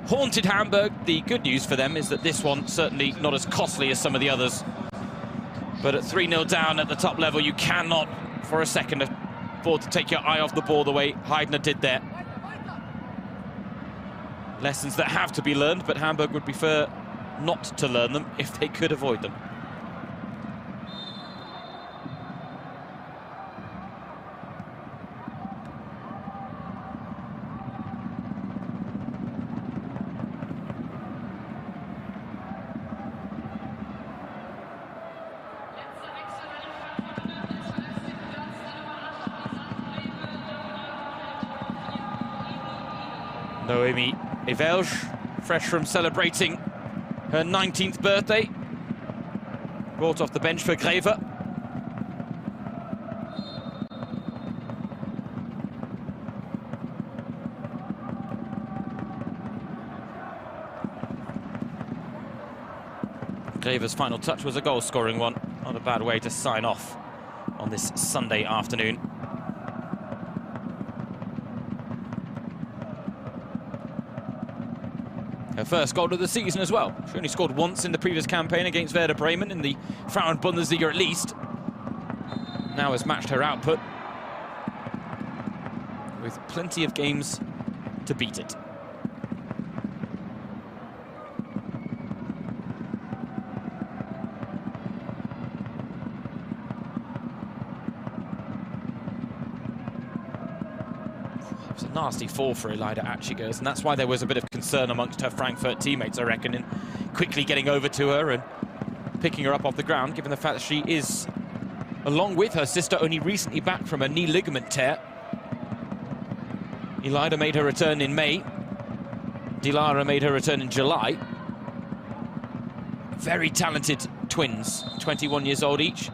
haunted Hamburg. The good news for them is that this one certainly not as costly as some of the others. But at 3-0 down at the top level, you cannot for a second afford to take your eye off the ball the way Heidner did there. Lessons that have to be learned, but Hamburg would prefer not to learn them if they could avoid them. Noemi Evelge, fresh from celebrating her 19th birthday, brought off the bench for Greve. Greve's final touch was a goal-scoring one. Not a bad way to sign off on this Sunday afternoon. Her first goal of the season as well. She only scored once in the previous campaign against Werder Bremen, in the Frauen-Bundesliga at least. Now has matched her output with plenty of games to beat it. It's a nasty fall for Elida Achigers, and that's why there was a bit of concern amongst her Frankfurt teammates, I reckon, in quickly getting over to her and picking her up off the ground, given the fact that she is, along with her sister, only recently back from a knee ligament tear. Elida made her return in May. Dilara made her return in July. Very talented twins, 21 years old each.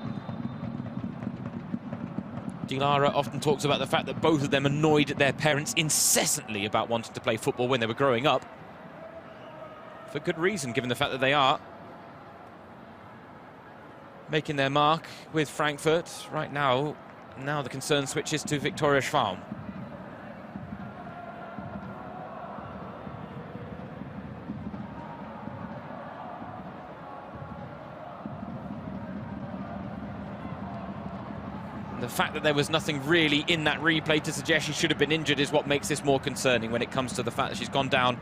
Dilara often talks about the fact that both of them annoyed their parents incessantly about wanting to play football when they were growing up. For good reason, given the fact that they are making their mark with Frankfurt. Right now, Now the concern switches to Viktoria Schwalm. The fact that there was nothing really in that replay to suggest she should have been injured is what makes this more concerning when it comes to the fact that she's gone down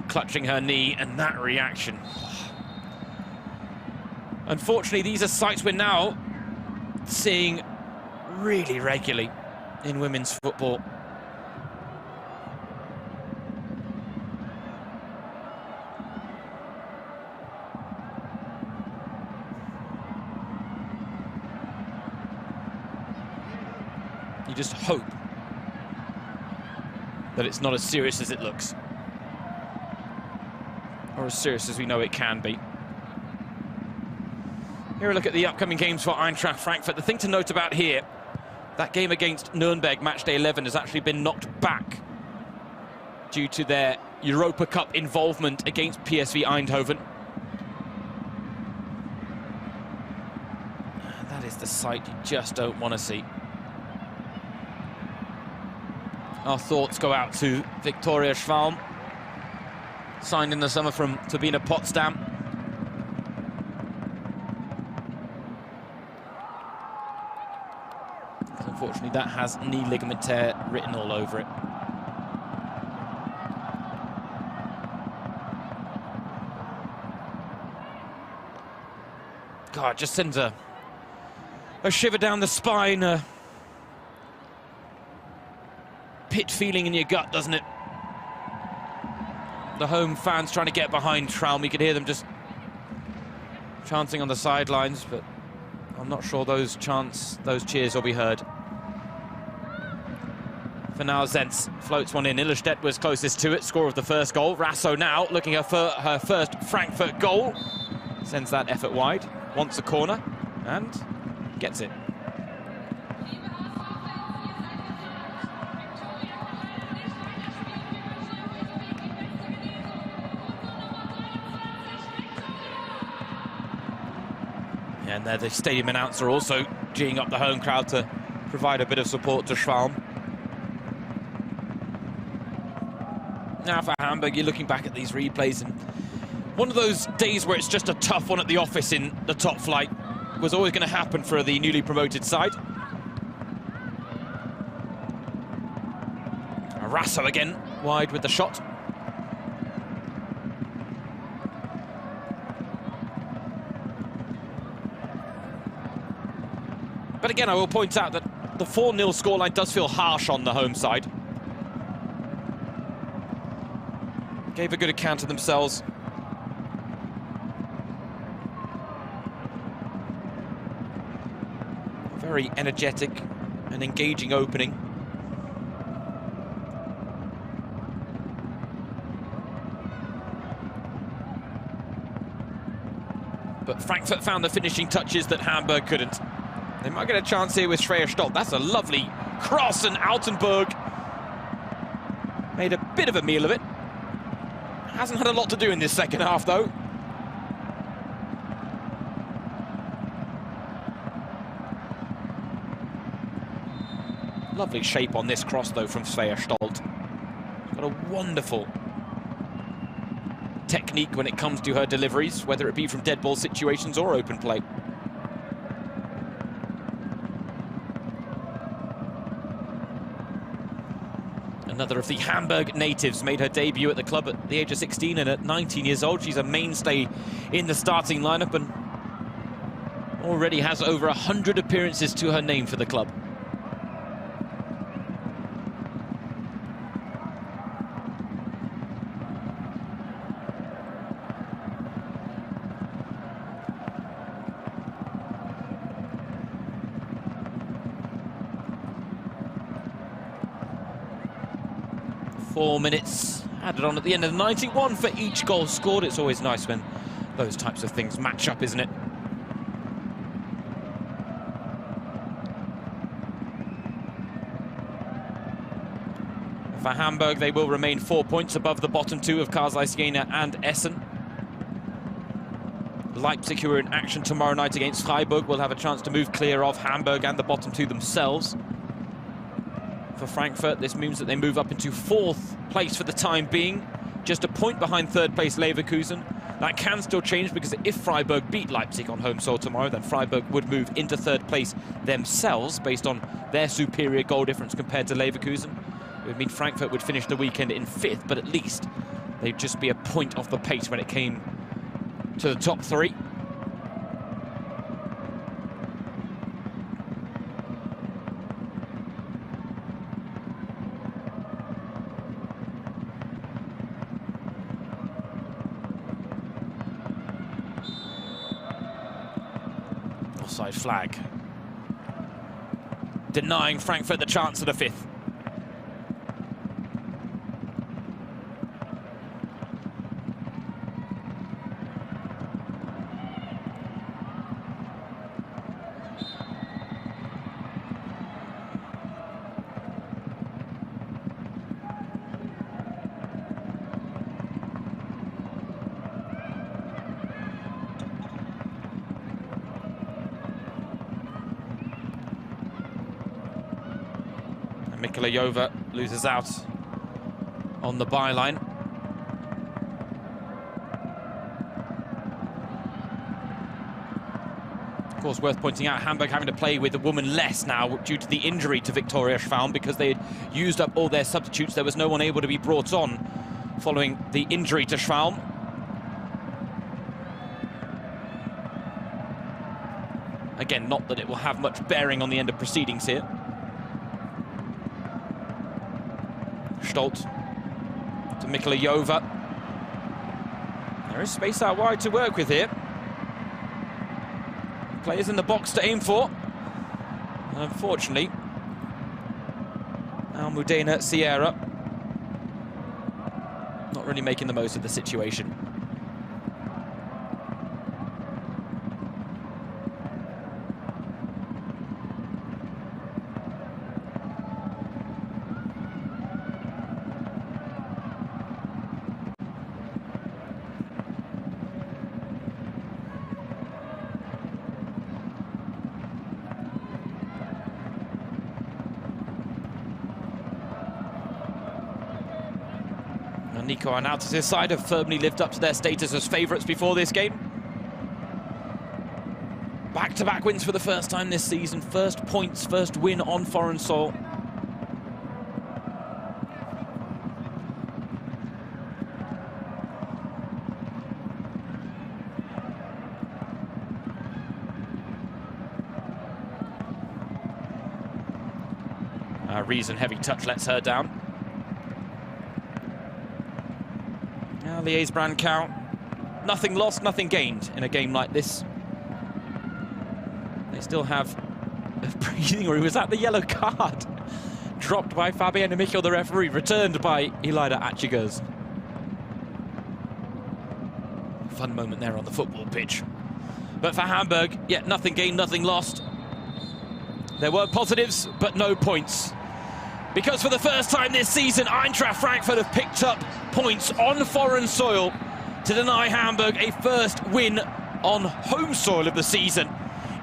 clutching her knee, and that reaction. Unfortunately, these are sights we're now seeing really regularly in women's football. You just hope that it's not as serious as it looks, or as serious as we know it can be. Here a look at the upcoming games for Eintracht Frankfurt. The thing to note about here, that game against Nuremberg, Matchday 11, has actually been knocked back due to their Europa Cup involvement against PSV Eindhoven. That is the sight you just don't want to see. Our thoughts go out to Viktoria Schwalm, signed in the summer from Turbine Potsdam. Unfortunately, that has knee ligament tear written all over it. God, just sends a shiver down the spine, a pit feeling in your gut, doesn't it? The home fans trying to get behind Schwalm. We could hear them just chanting on the sidelines, but I'm not sure those cheers will be heard. For now, Zentz floats one in. Illerstedt was closest to it, score of the first goal. Rasso now looking for her first Frankfurt goal. Sends that effort wide, wants a corner, and gets it. And there the stadium announcer also geeing up the home crowd to provide a bit of support to Schwalm. Now for Hamburg, you're looking back at these replays, and one of those days where it's just a tough one at the office in the top flight was always going to happen for the newly promoted side. Rasso again, wide with the shot. But again, I will point out that the 4-0 scoreline does feel harsh on the home side. Gave a good account of themselves. Very energetic and engaging opening. But Frankfurt found the finishing touches that Hamburg couldn't. They might get a chance here with Schreier Stolt. That's a lovely cross, and Altenburg made a bit of a meal of it. Hasn't had a lot to do in this second half, though. Lovely shape on this cross, though, from Schreier Stolt. Got a wonderful technique when it comes to her deliveries, whether it be from dead ball situations or open play. Another of the Hamburg natives made her debut at the club at the age of 16, and at 19 years old, she's a mainstay in the starting lineup and already has over 100 appearances to her name for the club. Four minutes added on at the end of the 91 for each goal scored. It's always nice when those types of things match up, isn't it? For Hamburg, they will remain 4 points above the bottom two of Karlsruhe, Jena and Essen. Leipzig, who are in action tomorrow night against Freiburg, will have a chance to move clear of Hamburg and the bottom two themselves. For Frankfurt, this means that they move up into 4th place for the time being, just a point behind 3rd place Leverkusen. That can still change, because if Freiburg beat Leipzig on home soil tomorrow, then Freiburg would move into 3rd place themselves based on their superior goal difference compared to Leverkusen. It would mean Frankfurt would finish the weekend in 5th, but at least they'd just be a point off the pace when it came to the top 3. Offside flag, denying Frankfurt the chance at a 5th. Jova loses out on the byline. Of course, worth pointing out, Hamburg having to play with a woman less now due to the injury to Viktoria Schwalm, because they had used up all their substitutes. There was no one able to be brought on following the injury to Schwalm. Again, not that it will have much bearing on the end of proceedings here. Stolt to Jova. There is space out wide to work with here. Players in the box to aim for. And unfortunately, Almudena Sierra not really making the most of the situation. Nico Arnautz's side have firmly lived up to their status as favourites before this game. Back-to-back wins for the first time this season. First points, first win on foreign soil. Reason heavy touch lets her down. Liège Brancow, nothing lost, nothing gained in a game like this. They still have a breathing room. Was that the yellow card? Dropped by Fabienne Michel, the referee, returned by Elida Achigers. Fun moment there on the football pitch. But for Hamburg, yeah, nothing gained, nothing lost. There were positives, but no points. Because for the first time this season, Eintracht Frankfurt have picked up points on foreign soil to deny Hamburg a first win on home soil of the season.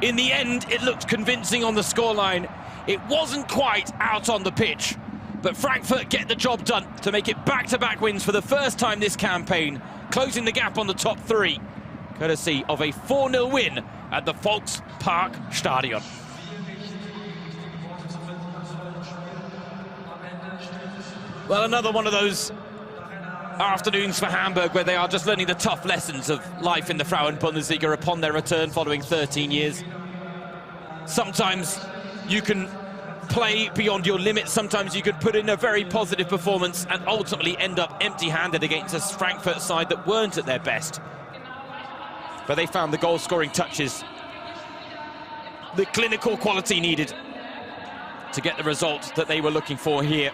In the end, it looked convincing on the scoreline. It wasn't quite out on the pitch, but Frankfurt get the job done to make it back-to-back wins for the first time this campaign, closing the gap on the top 3, courtesy of a 4-0 win at the Volksparkstadion. Well, another one of those afternoons for Hamburg where they are just learning the tough lessons of life in the Frauen-Bundesliga upon their return following 13 years. Sometimes you can play beyond your limits, sometimes you could put in a very positive performance and ultimately end up empty-handed against a Frankfurt side that weren't at their best. But they found the goal-scoring touches, the clinical quality needed to get the result that they were looking for here.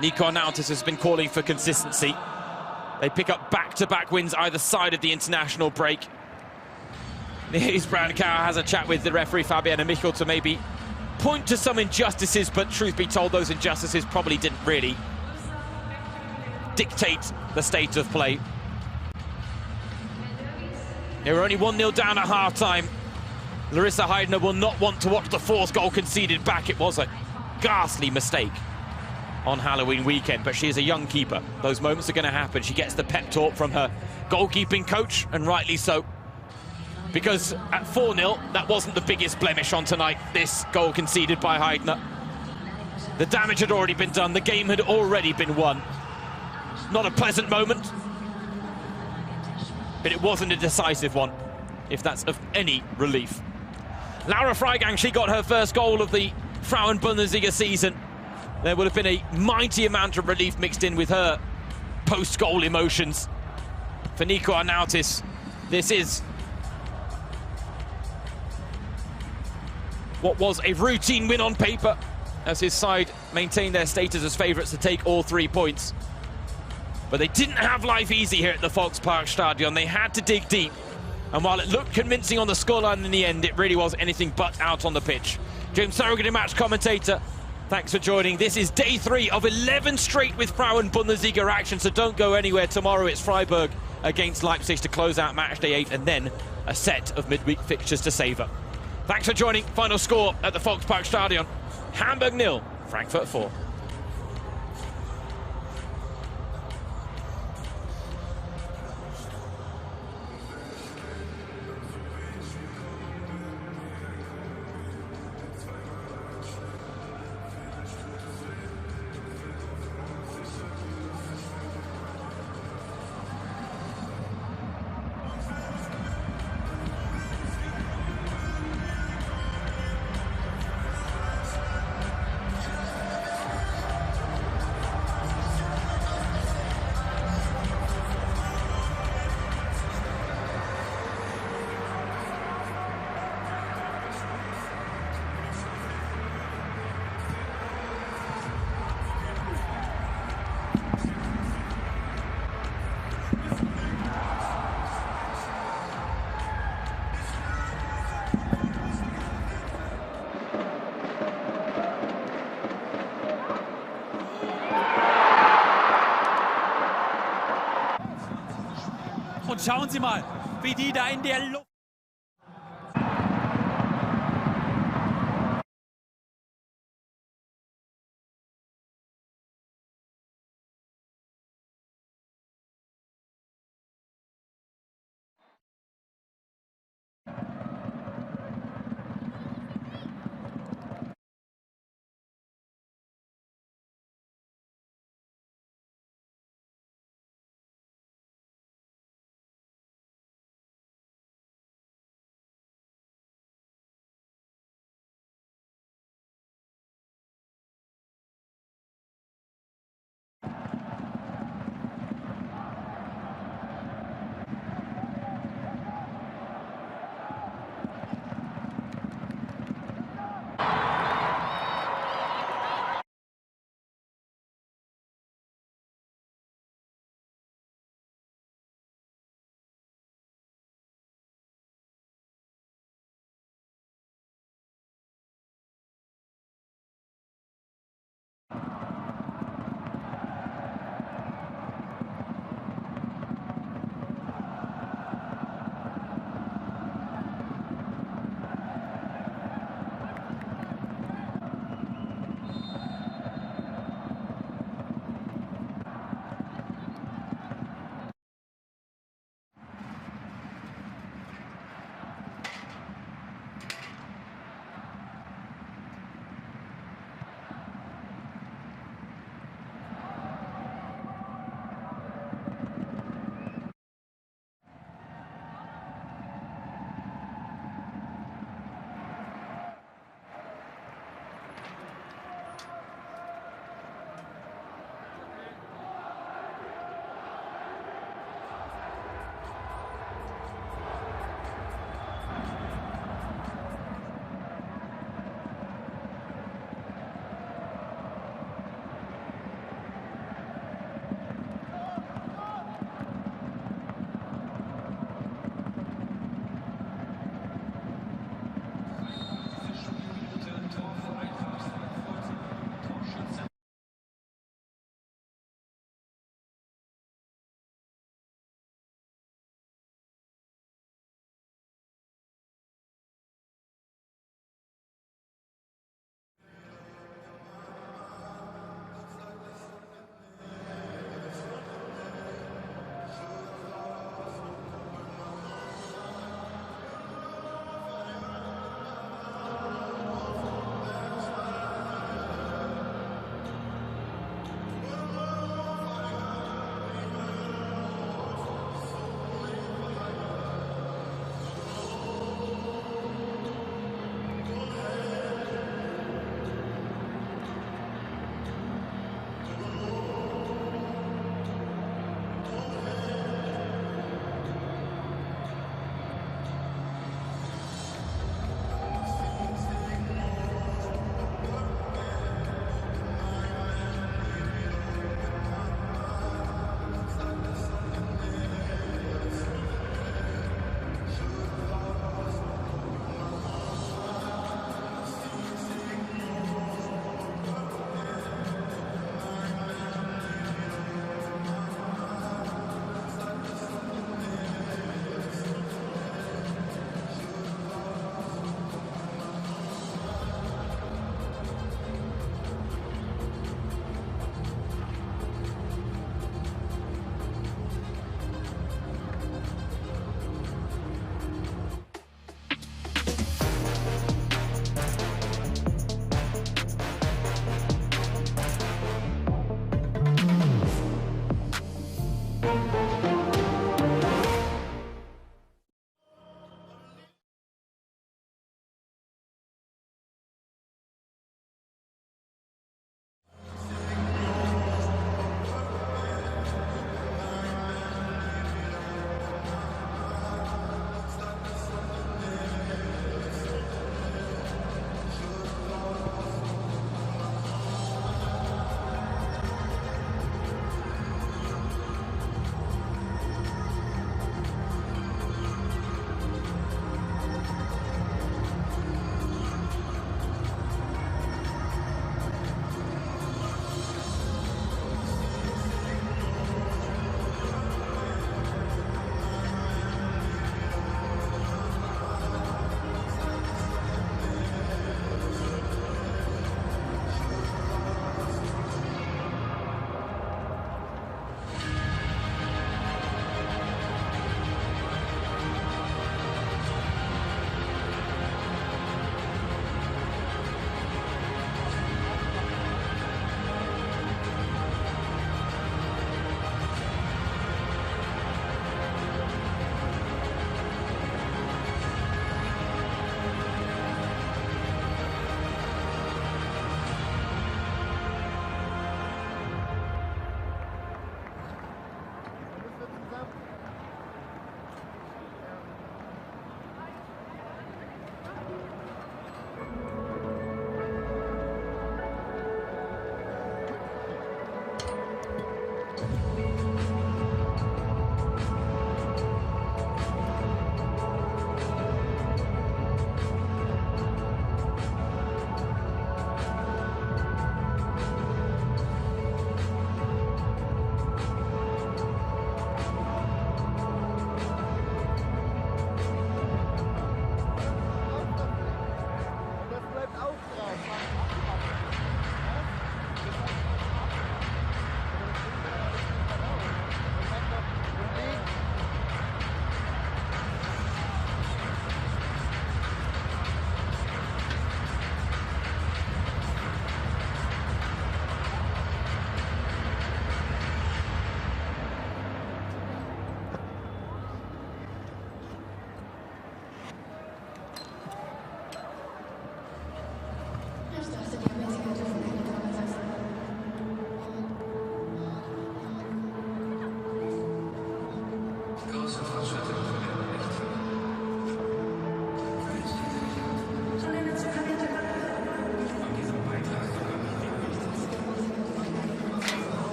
Nico Arnautz's has been calling for consistency. They pick up back-to-back wins either side of the international break. Liège Brancow has a chat with the referee Fabienne Michel to maybe point to some injustices, but truth be told, those injustices probably didn't really dictate the state of play. They were only 1-0 down at half-time. Larissa Heidner will not want to watch the fourth goal conceded back. It was a ghastly mistake on Halloween weekend, but she is a young keeper. Those moments are going to happen. She gets the pep talk from her goalkeeping coach, and rightly so. Because at 4-0, that wasn't the biggest blemish on tonight, this goal conceded by Heidner. The damage had already been done. The game had already been won. Not a pleasant moment, but it wasn't a decisive one, if that's of any relief. Laura Freigang, she got her first goal of the Frauen-Bundesliga season. There would have been a mighty amount of relief mixed in with her post-goal emotions. For Nico Arnautis, this is what was a routine win on paper, as his side maintained their status as favourites to take all 3 points. But they didn't have life easy here at the Volksparkstadion. They had to dig deep. And while it looked convincing on the scoreline in the end, it really was anything but out on the pitch. James Surrogate, match commentator, thanks for joining. This is day 3 of 11 straight with Frauen-Bundesliga action, so don't go anywhere. Tomorrow it's Freiburg against Leipzig to close out Matchday 8, and then a set of midweek fixtures to savour. Thanks for joining. Final score at the Volksparkstadion. Hamburg 0, Frankfurt 4. Und schauen Sie mal, wie die da in der Luft...